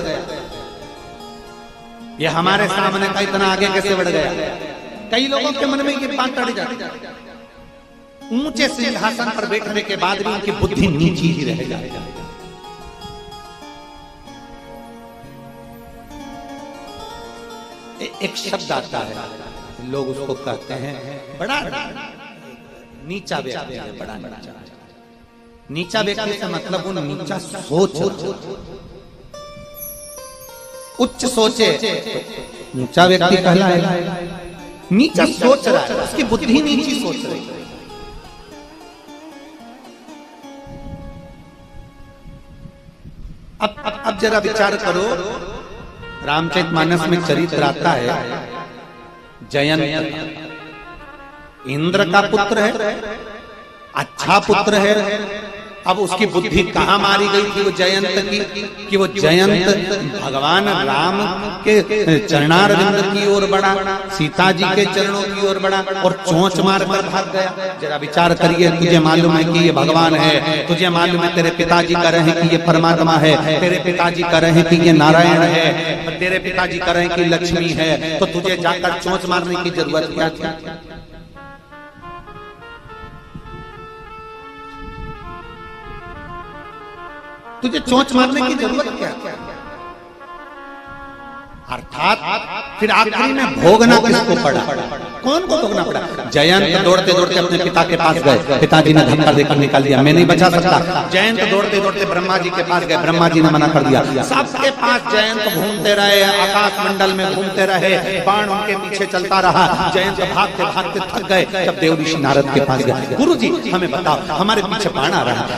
ये हमारे सामने का इतना आगे कैसे बढ़ गया। कई लोगों के मन में ये बात अड़ जाती है। ऊंचे सिंहासन पर बैठने के बाद भी उनकी बुद्धि नीची ही रह जाती है। एक शब्द आता है, लोग उसको कहते हैं बड़ा नीचा व्यक्ति है, बड़ा नीचा। नीचा व्यक्ति से मतलब वो नीचा सोच, उच्च सोचे ऊंचा व्यक्ति कहलाएगा। नीचा सोच रहा है, उसकी बुद्धि नीची सोच रही है। अब जरा विचार करो, रामचरितमानस में चरित्र आता है, जयंत इंद्र का पुत्र है, अच्छा पुत्र है। अब उसकी बुद्धि कहां मारी गई थी वो जयंत की, कि वो जयंत भगवान राम के चरणारविंद की ओर बढ़ा, सीता जी के चरणों की ओर बढ़ा और चोंच मार कर भाग गया। जरा विचार करिए, तुझे मालूम है कि ये भगवान है, तुझे मालूम है तेरे पिताजी कह रहे हैं कि ये परमात्मा है, तेरे पिताजी कह रहे हैं कि ये नारायण है, तेरे पिताजी कह रहे हैं कि लक्ष्मी है, तो तुझे जाकर चोंच मारने की जरूरत क्या थी। तुझे चोंच मारने की जरूरत क्या? अर्थात फिर आखिरी में भोगना किसको पड़ा? कौन को भोगना पड़ा? जयंत दौड़ते दौड़ते अपने पिता के पास गए, पिताजी ने धक्का देकर निकाल दिया, मैं नहीं बचा सकता। जयंत दौड़ते दौड़ते ब्रह्मा जी के पास गए, ब्रह्मा जी ने मना कर दिया। सबके पास जयंत घूमते रहे, आकाश मंडल में घूमते रहे, बाण उनके पीछे चलता रहा। जयंत भागते भागते थक गए, जब देव ऋषि नारद के पास गए, गुरु जी हमें बताओ, हमारे पीछे बाण आ रहा है।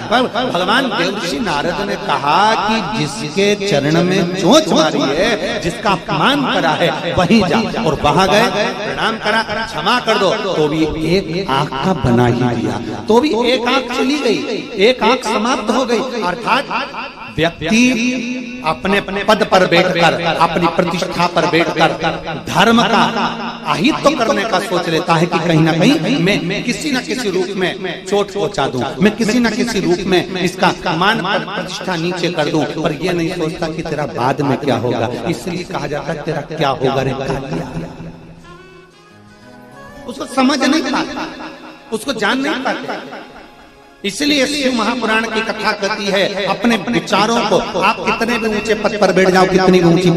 भगवान देव ऋषि नारद ने कहा कि जिसके चरण में चोंच मारी है, जिसका अपमान करा है, वहीं जा। और वहां गए, प्रणाम करा, क्षमा कर दो, तो भी एक आंख का बना ही दिया, तो भी एक आंख चली गई, एक आंख समाप्त हो गई। अर्थात व्यक्ति अपने पद पर बैठकर, अपनी प्रतिष्ठा पर बैठकर धर्म का अहित तो करने का सोच लेता है कि कहीं ना कहीं मैं किसी न किसी रूप में चोट पहुंचा दूं, मैं किसी न किसी रूप में इसका मान प्रतिष्ठा नीचे कर दूं, पर यह नहीं सोचता कि तेरा बाद में क्या होगा। इसलिए कहा जाता है तेरा क्या होगा रे कालिया। उसको समझ नहीं पाता, उसको जान नहीं पाते। इसलिए शिव महापुराण की कथा कहती है अपने विचारों को, आप कितने भी ऊंचे पद पर बैठ जाओ, कितनी भी ऊंची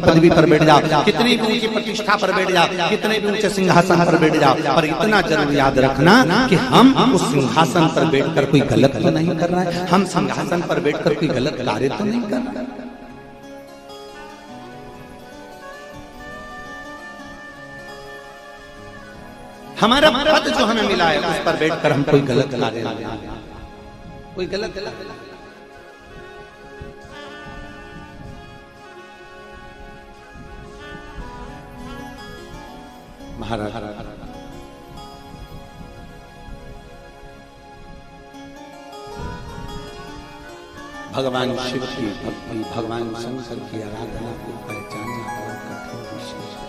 पदवी पर बैठ जाओ, कितनी भी ऊंची प्रतिष्ठा पर बैठ जाओ, कितने भी ऊंचे सिंहासन पर बैठ जाओ, पर इतना जरूर याद रखना कि हम उस सिंहासन पर बैठकर कोई गलत तो नहीं कर रहा है, हम सिंहासन पर बैठकर कोई गलत कार्य तो नहीं कर रहे। हमारा पद जो हमें मिला है उस पर बैठकर हम कोई गलत कार्य नहीं, कोई गलत महाराज भगवान शिव की भक्ति, भगवान शंकर की आराधना को पहचानना बड़ा कठिन विषय है।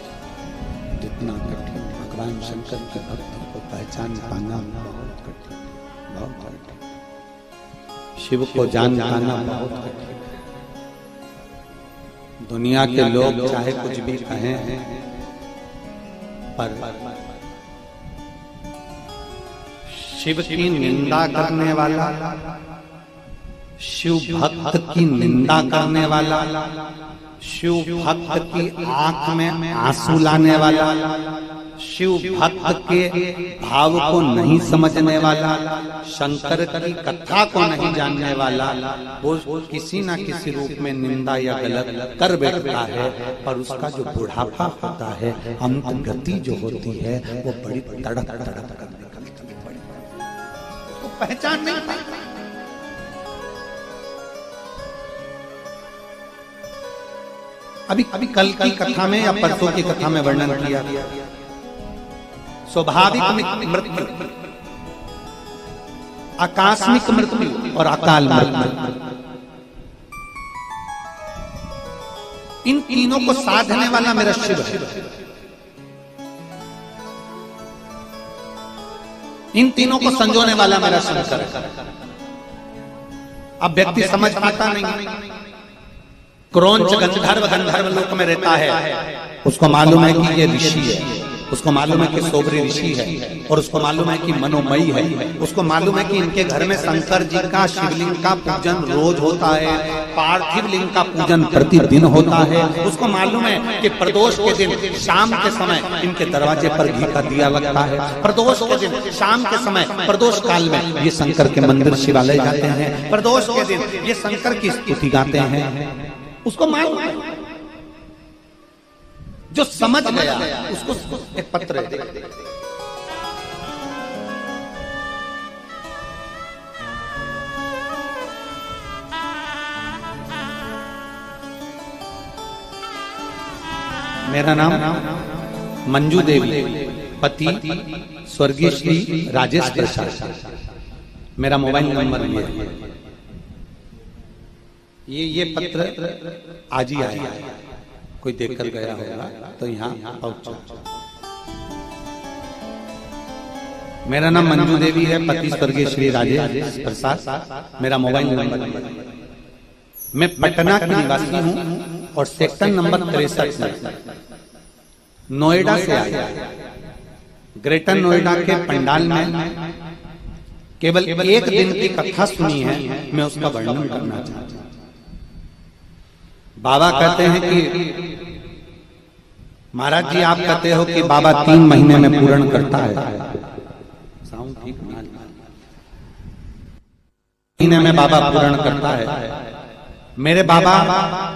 जितना कठिन भगवान शंकर की भक्ति को पहचान पाना बहुत कठिन, बहुत कठिन। शिव को जान पाना बहुत कठिन। दुनिया के लोग चाहे कुछ भी कहें, पर शिव की निंदा करने वाला, शिव भक्त की निंदा करने वाला, शिव भक्त की आंख में आंसू लाने वाला, शिव भक्त के भाव को नहीं समझने वाला, शंकर की कथा को नहीं जानने वाला, वो किसी न किसी रूप में निंदा या गलत कर बैठता है, पर उसका जो बुढ़ापा होता है, अंत गति जो होती है, वो बड़ी तड़प तड़प कर निकलती है, उसको पहचान नहीं पाता। अभी कल की कथा में या परसों की कथा में वर्णन किया, स्वाभाविक मृत्यु, आकस्मिक मृत्यु और अकाल मृत्यु, इन तीनों को साधने वाला मेरा शिव है। इन तीनों को संजोने वाला मेरा शंकर है। अब व्यक्ति समझ पाता नहीं, क्रोंच गंधर्व गंधर्व लोक में रहता है, उसको मालूम है कि ये ऋषि है, उसको मालूम है कि सोबरी ऋषि है, और उसको मालूम है कि मनोमयी है, उसको मालूम है कि इनके घर में शंकर जी का शिवलिंग का पूजन रोज होता है, पार्थिव लिंग का पूजन प्रतिदिन होता है, उसको मालूम है कि प्रदोष के दिन शाम के समय इनके दरवाजे पर घी का दिया लगता है, प्रदोष के दिन शाम के समय, प्रदोष काल में ये शंकर के मंदिर शिवालय जाते हैं, प्रदोष के दिन ये शंकर की स्तुति गाते हैं, उसको मालूम है। जो समझ गया उसको एक पत्र दे। मेरा नाम मंजू देवी, पति स्वर्गीय श्री राजेश प्रसाद, मेरा मोबाइल नंबर ये पत्र आज ही आया, कोई देखकर गया होगा तो यहाँ पहुंचा। मेरा नाम मंजू देवी है, पति स्वर्गीय श्री राजेश प्रसाद, मेरा मोबाइल नंबर। मैं पटना की निवासी हूँ और सेक्टर नंबर 63 में नोएडा से आया। ग्रेटर नोएडा के पंडाल में केवल एक दिन की कथा सुनी है, मैं उसका वर्णन करना चाहता हूँ। बाबा कहते हैं कि महाराज जी आप कहते हो कि बाबा 3 महीने में पूर्ण करता है, साउंड ठीक महीने में बाबा पूर्ण करता है। मेरे बाबा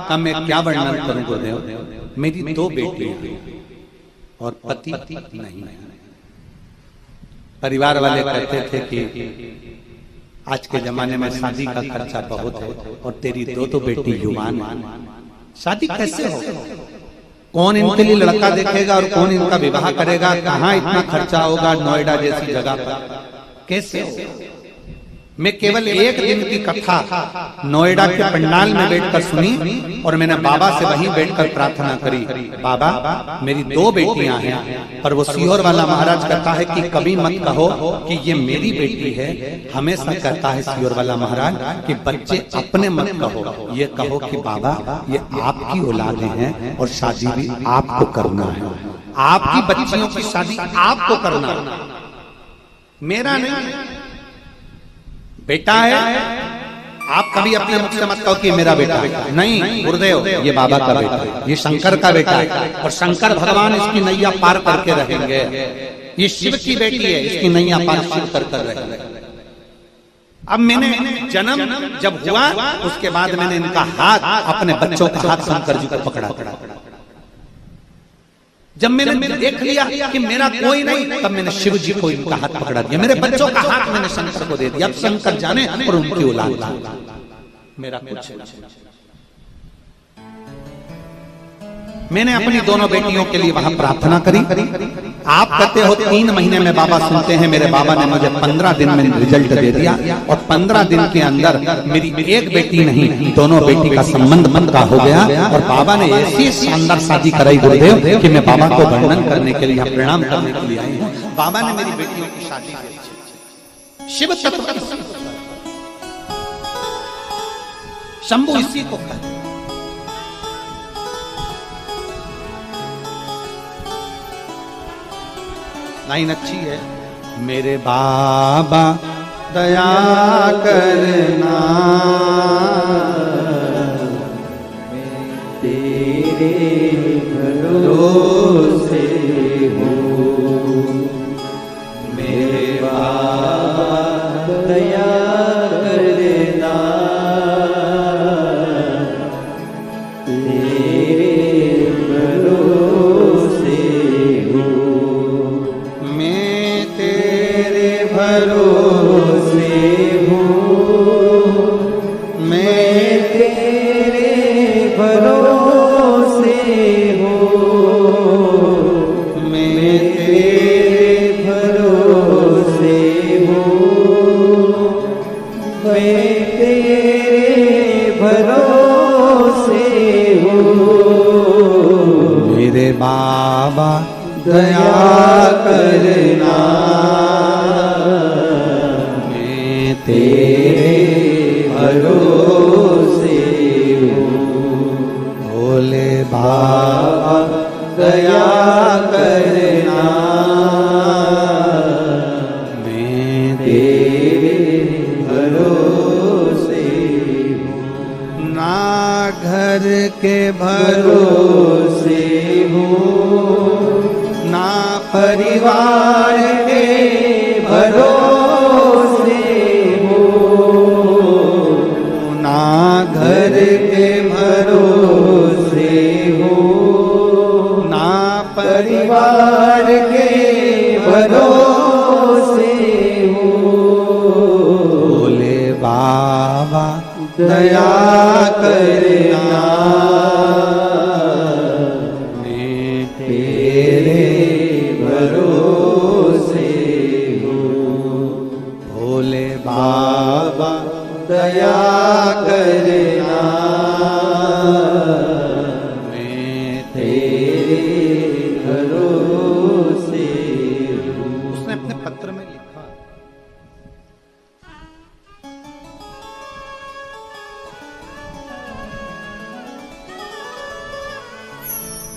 का मैं क्या वर्णन करूं गुरुदेव, मेरी 2 बेटियां और पति नहीं है। परिवार वाले कहते थे कि आज के जमाने में शादी का खर्चा बहुत है और तेरी 2 बेटी युवान है, शादी कैसे हो? कौन इनके लिए लड़का देखेगा और कौन इनका विवाह करेगा? कहाँ इतना खर्चा होगा नोएडा जैसी जगह पर, कैसे हो? मैं केवल एक दिन की कथा नोएडा के पंडाल में बैठकर सुनी और मैंने बाबा से वहीं बैठकर प्रार्थना करी, बाबा मेरी 2 बेटियां हैं, पर वो सीहोर वाला महाराज कहता है कि कभी मत कहो कि ये मेरी बेटी है, हमेशा कहता है सीहोर वाला महाराज कि बच्चे अपने मत कहो, ये कहो कि बाबा ये आपकी औलादें हैं और शादी भी आपको करना है, आपकी बच्चियों की शादी आपको करना, मेरा नहीं। बेटा है। आप कभी अपने मुख से मत कहो कि मेरा बेटा है, नहीं गुरुदेव, ये बाबा का बेटा है, ये शंकर का बेटा है, और शंकर भगवान इसकी नैया पार करके रहेंगे। ये शिव की बेटी है, इसकी नैया पार शिव कर रहेंगे। अब मैंने जन्म जब हुआ उसके बाद मैंने इनका हाथ, अपने बच्चों का हाथ शंकर जी को पकड़ा। जब मैंने देख लिया कि मेरा कोई नहीं, तब मैंने शिव जी को इनका हाथ पकड़ा दिया। मेरे बच्चों का हाथ मैंने शंकर को दे दिया। अब शंकर जाने और उनकी औलाद, मेरा कुछ नहीं। मैंने अपनी दोनों बेटियों के लिए वहां प्रार्थना करी। आप कहते हो 3 महीने में बाबा सुनते हैं, मेरे बाबा ने मुझे 15 दिन में रिजल्ट दे दिया, और 15 दिन के अंदर मेरी एक बेटी नहीं, दोनों बेटी का संबंध पक्का हो गया। और बाबा ने ऐसी शानदार शादी कराई गुरुदेव कि मैं बाबा को वर्णन करने के लिए, प्रणाम करने के लिए आई हूँ। बाबा ने मेरी बेटियों की शादी की। शिव तत्व शंभु इसी को कहते। लाइन अच्छी है। मेरे बाबा दया करना, मैं तेरे भरोसे हूँ। मेरे बाबा दया करना, तेरे भरोसे भरोसे हूँ, मैं तेरे भरोसे हूँ, मैं तेरे भरोसे हूँ, मैं तेरे भरोसे हूँ। मेरे बाबा दया करना, तेरे भरोसे हूँ। भोले बाबा दया करना, मैं तेरे भरोसे हूँ। ना घर के भरोसे हूँ, ना परिवार के भरोसे, घर के भरोसे हो, ना परिवार के भरोसे हो। भोले बाबा दया करना, मैं तेरे भरोसे हूँ। भोले बाबा दया करना, मैं तेरे भरोसे हूँ। उसने अपने पत्र में लिखा,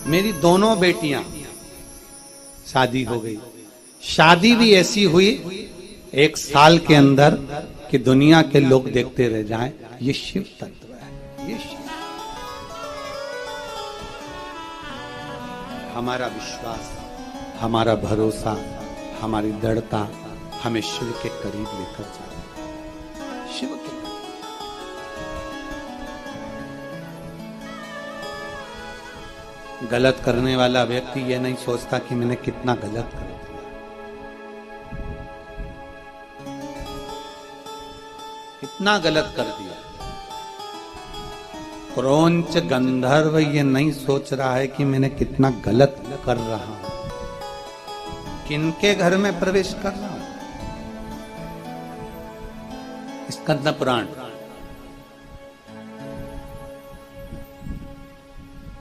मेरी दोनों बेटियां शादी हो गई। शादी भी ऐसी हुई 1 साल के अंदर कि दुनिया के लोग देखते रह जाएं। ये शिव तत्व है। ये शिव, हमारा विश्वास, हमारा भरोसा, हमारी दृढ़ता हमें शिव के करीब लेकर जाए। शिव के गलत करने वाला व्यक्ति ये नहीं सोचता कि मैंने कितना गलत कर दिया, कितना गलत कर दिया। क्रौंच गंधर्व ये नहीं सोच रहा है कि मैंने कितना गलत कर रहा हूं, किनके घर में प्रवेश कर रहा हूं। स्कंद पुराण,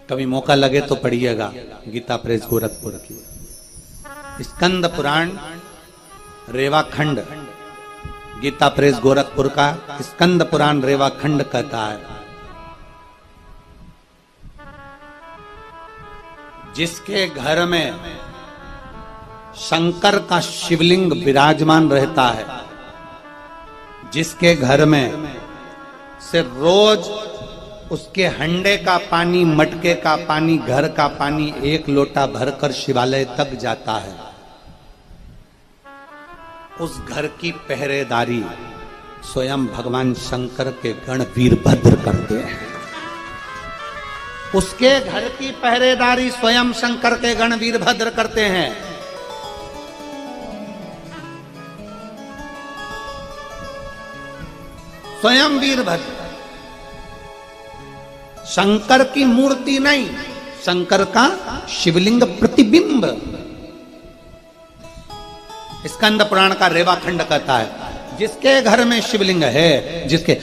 कभी मौका लगे तो पढ़िएगा, गीता प्रेस गोरखपुर की स्कंद पुराण, रेवा खंड, गीता प्रेस गोरखपुर का स्कंद पुराण रेवा खंड कहता है, जिसके घर में शंकर का शिवलिंग विराजमान रहता है, जिसके घर में से रोज उसके हंडे का पानी, मटके का पानी, घर का पानी एक लोटा भरकर शिवालय तक जाता है, उस घर की पहरेदारी स्वयं भगवान शंकर के गण वीरभद्र करते हैं। उसके घर की पहरेदारी स्वयं शंकर के गण वीरभद्र करते हैं। स्वयं वीरभद्र, शंकर की मूर्ति नहीं, शंकर का शिवलिंग प्रतिबिंब। स्कंद पुराण का रेवाखंड कहता है जिसके घर में शिवलिंग है, जिसके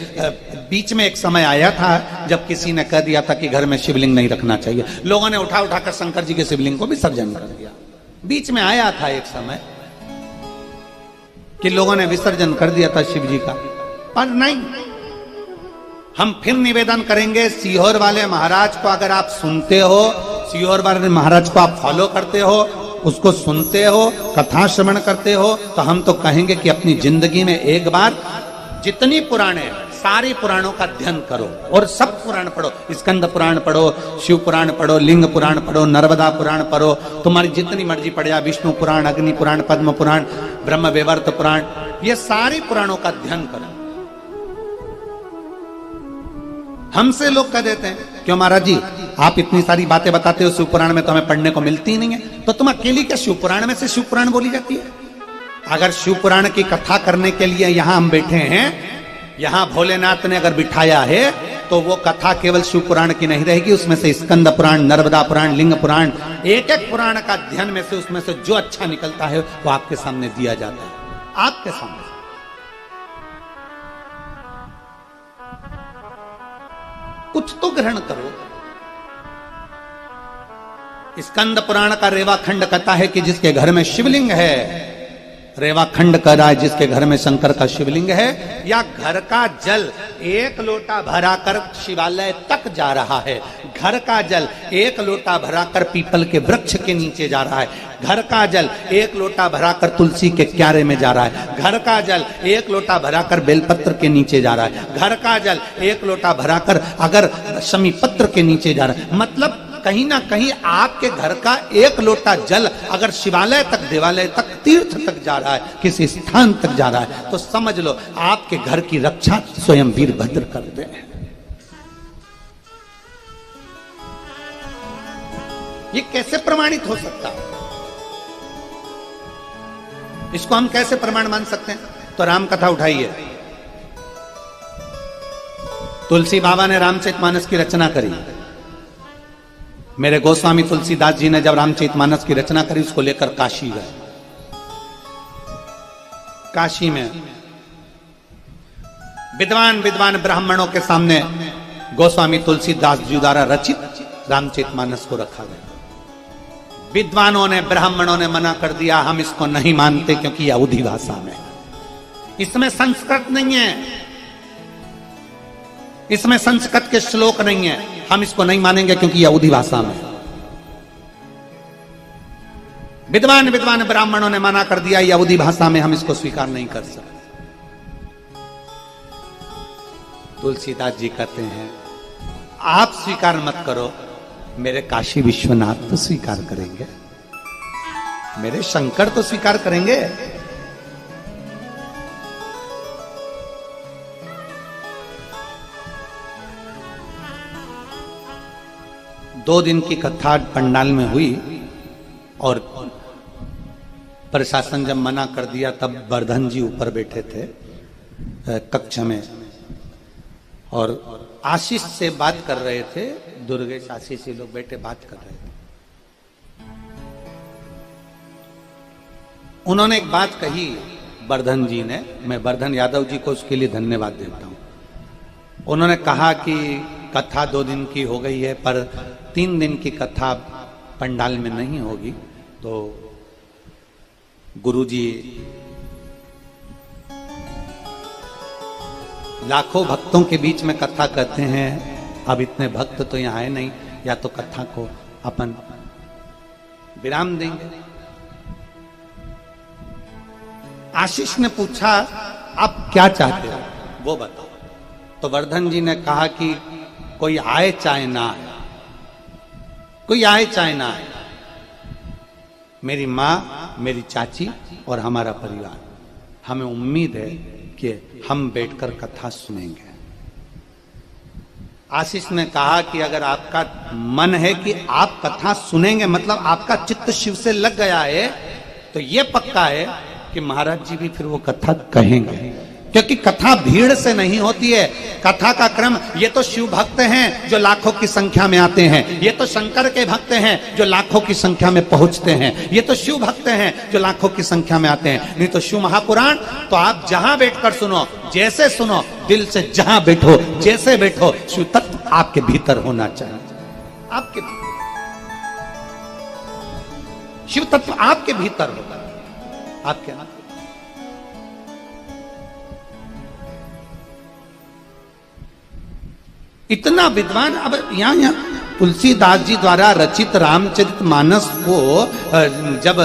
बीच में एक समय आया था जब किसी ने कह दिया था कि घर में शिवलिंग नहीं रखना चाहिए, लोगों ने उठा उठाकर शंकर जी के शिवलिंग को विसर्जन कर दिया। बीच में आया था एक समय कि लोगों ने विसर्जन कर दिया था शिव जी का, पर नहीं। हम फिर निवेदन करेंगे, सीहोर वाले महाराज को अगर आप सुनते हो, सीहोर वाले महाराज को आप फॉलो करते हो, उसको सुनते हो, कथा श्रवण करते हो, तो हम तो कहेंगे कि अपनी जिंदगी में एक बार जितनी पुराणे सारी पुराणों का अध्ययन करो और सब पुराण पढ़ो। स्कंद पुराण पढ़ो, शिव पुराण पढ़ो, लिंग पुराण पढ़ो, नर्मदा पुराण पढ़ो, तुम्हारी जितनी मर्जी पढ़ जा, विष्णु पुराण, अग्नि पुराण, पद्म पुराण, ब्रह्म वैवर्त पुराण, ये सारी पुराणों का अध्ययन करो। हमसे लोग कह देते हैं क्यों महाराज जी आप इतनी सारी बातें बताते हो, शिव पुराण में तो हमें पढ़ने को मिलती ही नहीं है, तो तुम अकेली क्या शिव पुराण में से शिव पुराण बोली जाती है? अगर शिव पुराण की कथा करने के लिए यहां हम बैठे हैं, यहां भोलेनाथ ने अगर बिठाया है, तो वो कथा केवल शिव पुराण की नहीं रहेगी, उसमें से स्कंद पुराण, नर्मदा पुराण, लिंग पुराण, एक एक पुराण का अध्ययन में से उसमें से जो अच्छा निकलता है वो आपके सामने दिया जाता है, आपके सामने। कुछ तो ग्रहण करो। स्कंद पुराण का रेवाखंड कहता है कि जिसके घर में शिवलिंग है, रेवाखंड कह रहा है जिसके घर में शंकर का शिवलिंग है, या घर का जल एक लोटा भराकर शिवालय तक जा रहा है, घर का जल एक लोटा भराकर पीपल के वृक्ष के नीचे जा रहा है, घर का जल एक लोटा भराकर तुलसी के क्यारे में जा रहा है, घर का जल एक लोटा भराकर बेलपत्र के नीचे जा रहा है, घर का जल एक लोटा भराकर अगर शमी पत्र के नीचे जा रहा है। मतलब कहीं ना कहीं आपके घर का एक लोटा जल अगर शिवालय तक, देवालय तक, तीर्थ तक जा रहा है, किसी स्थान तक जा रहा है, तो समझ लो आपके घर की रक्षा स्वयं वीरभद्र करते हैं। ये कैसे प्रमाणित हो सकता है? इसको हम कैसे प्रमाण मान सकते हैं? तो राम कथा उठाइए। तुलसी बाबा ने रामचरितमानस की रचना करी। मेरे गोस्वामी तुलसीदास जी ने जब रामचरितमानस की रचना करी, उसको लेकर काशी गए। काशी में विद्वान विद्वान ब्राह्मणों के सामने गोस्वामी तुलसीदास जी द्वारा रचित रामचरितमानस को रखा गया। विद्वानों ने, ब्राह्मणों ने मना कर दिया, हम इसको नहीं मानते क्योंकि यह अवधी भाषा में, इसमें संस्कृत नहीं है, इसमें संस्कृत के श्लोक नहीं है, हम इसको नहीं मानेंगे क्योंकि यह अवधी भाषा में। विद्वान विद्वान ब्राह्मणों ने मना कर दिया, यह अवधी भाषा में, हम इसको स्वीकार नहीं कर सकते। तुलसीदास जी कहते हैं आप स्वीकार मत करो, मेरे काशी विश्वनाथ तो स्वीकार करेंगे, मेरे शंकर तो स्वीकार करेंगे। दो दिन की कथा पंडाल में हुई और प्रशासन जब मना कर दिया तब वर्धन जी ऊपर बैठे थे कक्ष में और आशीष से बात कर रहे थे। दुर्गेश, आशीष, ये लोग बैठे बात कर रहे थे। उन्होंने एक बात कही वर्धन जी ने, मैं वर्धन यादव जी को उसके लिए धन्यवाद देता हूं। उन्होंने कहा कि कथा 2 दिन की हो गई है, पर 3 दिन की कथा पंडाल में नहीं होगी, तो गुरुजी लाखों भक्तों के बीच में कथा कहते हैं, अब इतने भक्त तो यहाँ आए नहीं, या तो कथा को अपन विराम देंगे। आशीष ने पूछा आप क्या चाहते हो वो बताओ। तो वर्धन जी ने कहा कि कोई आए चाहे ना आए, कोई आए चाहे ना आए, मेरी माँ, मेरी चाची और हमारा परिवार, हमें उम्मीद है कि हम बैठकर कथा सुनेंगे। आशीष ने कहा कि अगर आपका मन है कि आप कथा सुनेंगे, मतलब आपका चित्त शिव से लग गया है, तो यह पक्का है कि महाराज जी भी फिर वो कथा कहेंगे, क्योंकि कथा भीड़ से नहीं होती है। कथा का क्रम, ये तो शिव भक्त हैं जो लाखों की संख्या में आते हैं, ये तो शंकर के भक्त हैं जो लाखों की संख्या में पहुंचते हैं, ये तो शिव भक्त हैं जो लाखों की संख्या में आते हैं। नहीं तो शिव महापुराण तो आप जहां बैठकर सुनो, जैसे सुनो, दिल से जहां बैठो, जैसे बैठो, शिव तत्व आपके भीतर होना चाहिए। आपके शिव तत्व आपके भीतर होगा, आपके इतना विद्वान। अब यहाँ तुलसीदास जी द्वारा रचित रामचरितमानस को जब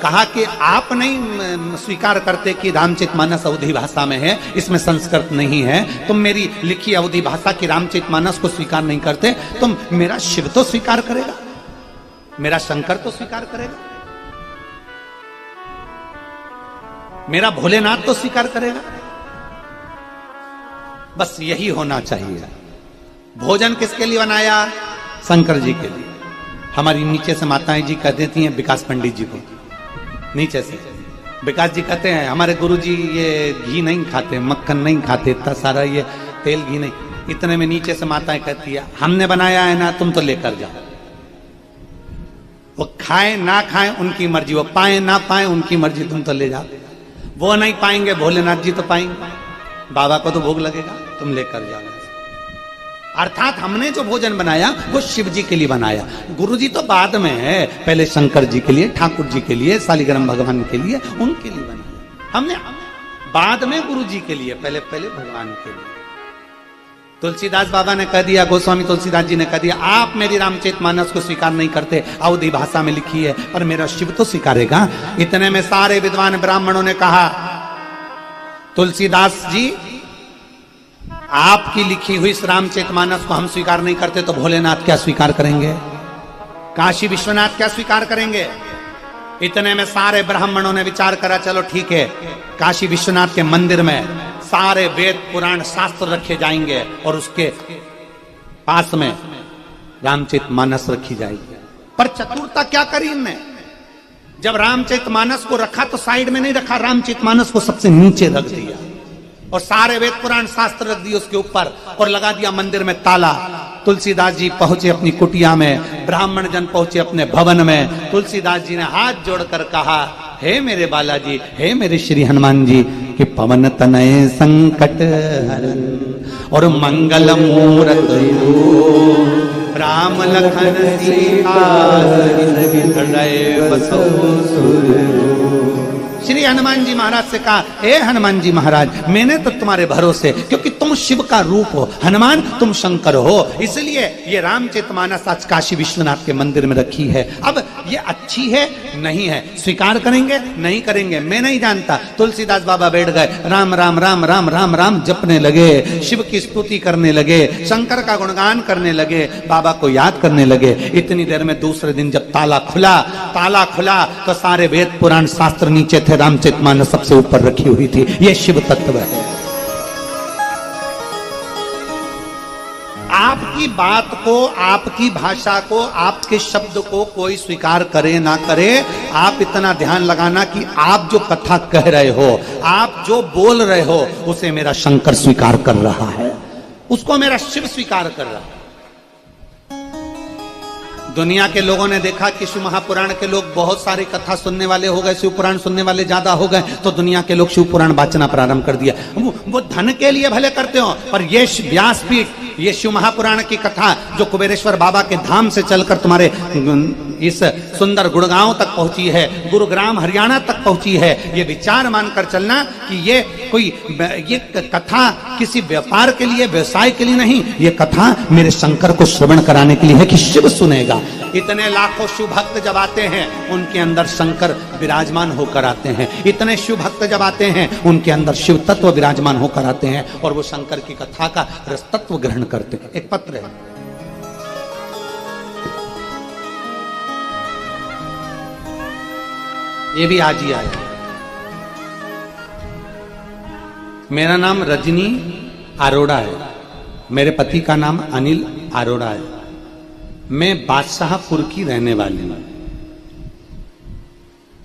कहा कि आप नहीं स्वीकार करते कि रामचरितमानस अवधी भाषा में है, इसमें संस्कृत नहीं है, तुम मेरी लिखी अवधी भाषा की रामचरितमानस को स्वीकार नहीं करते, तुम मेरा शिव तो स्वीकार करेगा, मेरा शंकर तो स्वीकार करेगा, मेरा भोलेनाथ तो स्वीकार करेगा। बस यही होना चाहिए। भोजन किसके लिए बनाया? शंकर जी के लिए। हमारी नीचे से माताएं जी कह देती हैं विकास पंडित जी को, नीचे से विकास जी कहते हैं हमारे गुरु जी ये घी नहीं खाते, मक्खन नहीं खाते, इतना सारा ये तेल घी नहीं। इतने में नीचे से माताएं कहती है हमने बनाया है ना, तुम तो लेकर जाओ। वो खाए ना खाए उनकी मर्जी, वो पाए ना पाए उनकी मर्जी, तुम तो ले जाओ। वो नहीं पाएंगे, भोलेनाथ जी तो पाएंगे, बाबा को तो भोग लगेगा, तुम लेकर जाओ। अर्थात हमने जो भोजन बनाया वो शिव जी के लिए बनाया, गुरु जी तो बाद में है, पहले शंकर जी के लिए, ठाकुर जी के लिए, शालिग्राम भगवान के लिए, उनके लिए बनाया हमने, बाद में गुरु जी के लिए, पहले पहले भगवान के लिए। तुलसीदास बाबा ने कह दिया, गोस्वामी तुलसीदास जी ने कह दिया, आप मेरी रामचरितमानस को स्वीकार नहीं करते, अवधी भाषा में लिखी है, पर मेरा शिव तो स्वीकारेगा। इतने में सारे विद्वान ब्राह्मणों ने कहा तुलसीदास जी आपकी लिखी हुई इस रामचरितमानस को हम स्वीकार नहीं करते तो भोलेनाथ क्या स्वीकार करेंगे, काशी विश्वनाथ क्या स्वीकार करेंगे। इतने में सारे ब्राह्मणों ने विचार करा, चलो ठीक है, काशी विश्वनाथ के मंदिर में सारे वेद पुराण शास्त्र रखे जाएंगे और उसके पास में रामचरितमानस रखी जाएगी। पर चतुरता क्या करी इनने, जब रामचरितमानस को रखा तो साइड में नहीं रखा, रामचरितमानस को सबसे नीचे रख दिया और सारे वेद पुराण शास्त्र रख दिए उसके ऊपर और लगा दिया मंदिर में ताला। तुलसीदास जी पहुंचे अपनी कुटिया में, ब्राह्मण जन पहुंचे अपने भवन में। तुलसीदास जी ने हाथ जोड़कर कहा, हे मेरे बालाजी, हे मेरे श्री हनुमान जी, कि पवन तनय संकट हरन और मंगल मूरत राम लखन सीता हृदय बसो सुर। श्री हनुमान जी महाराज से कहा, हे हनुमान जी महाराज, मैंने तो तुम्हारे भरोसे, क्योंकि तुम शिव का रूप हो, हनुमान तुम शंकर हो, इसलिए ये रामचरितमानस आज काशी विश्वनाथ के मंदिर में रखी है। अब ये अच्छी है नहीं है, स्वीकार करेंगे नहीं करेंगे मैं नहीं जानता। तुलसीदास बाबा बैठ गए, राम राम राम राम राम राम जपने लगे, शिव की स्तुति करने लगे, शंकर का गुणगान करने लगे, बाबा को याद करने लगे। इतनी देर में दूसरे दिन जब ताला खुला तो सारे वेद पुराण शास्त्र नीचे थे, रामचरितमानस सबसे ऊपर रखी हुई थी। यह शिव तत्व है। आपकी बात को, आपकी भाषा को, आपके शब्द को कोई स्वीकार करे ना करे, आप इतना ध्यान लगाना कि आप जो कथा कह रहे हो, आप जो बोल रहे हो, उसे मेरा शंकर स्वीकार कर रहा है, उसको मेरा शिव स्वीकार कर रहा है। दुनिया के लोगों ने देखा कि शिव महापुराण के लोग बहुत सारी कथा सुनने वाले हो गए, शिव पुराण सुनने वाले ज्यादा हो गए, तो दुनिया के लोग शिव पुराण वाचना प्रारंभ कर दिया। वो धन के लिए भले करते हो, पर ये व्यासपीठ, ये शिव महापुराण की कथा जो कुबेरेश्वर बाबा के धाम से चलकर तुम्हारे इस सुंदर गुड़गांव तक पहुंची है, गुरुग्राम हरियाणा तक पहुंची है, ये विचार मानकर चलना कि ये कथा किसी व्यापार के लिए, व्यवसाय के लिए नहीं, ये कथा मेरे शंकर को श्रवण कराने के लिए है कि शिव सुनेगा। इतने लाखों शिव भक्त जब आते हैं उनके अंदर शंकर विराजमान होकर आते हैं। इतने शिव भक्त जब आते हैं उनके अंदर शिव तत्व विराजमान होकर आते हैं और वो शंकर की कथा का रस तत्व ग्रहण करते हैं। एक पत्र है, ये भी आज ही आया। मेरा नाम रजनी अरोड़ा है, मेरे पति का नाम अनिल अरोड़ा है। मैं बादशाहपुर की रहने वाली हूं।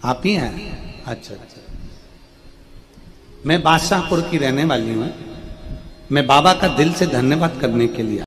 आप ही हैं? अच्छा अच्छा। मैं बादशाहपुर की रहने वाली हूं। मैं बाबा का दिल से धन्यवाद करने के लिए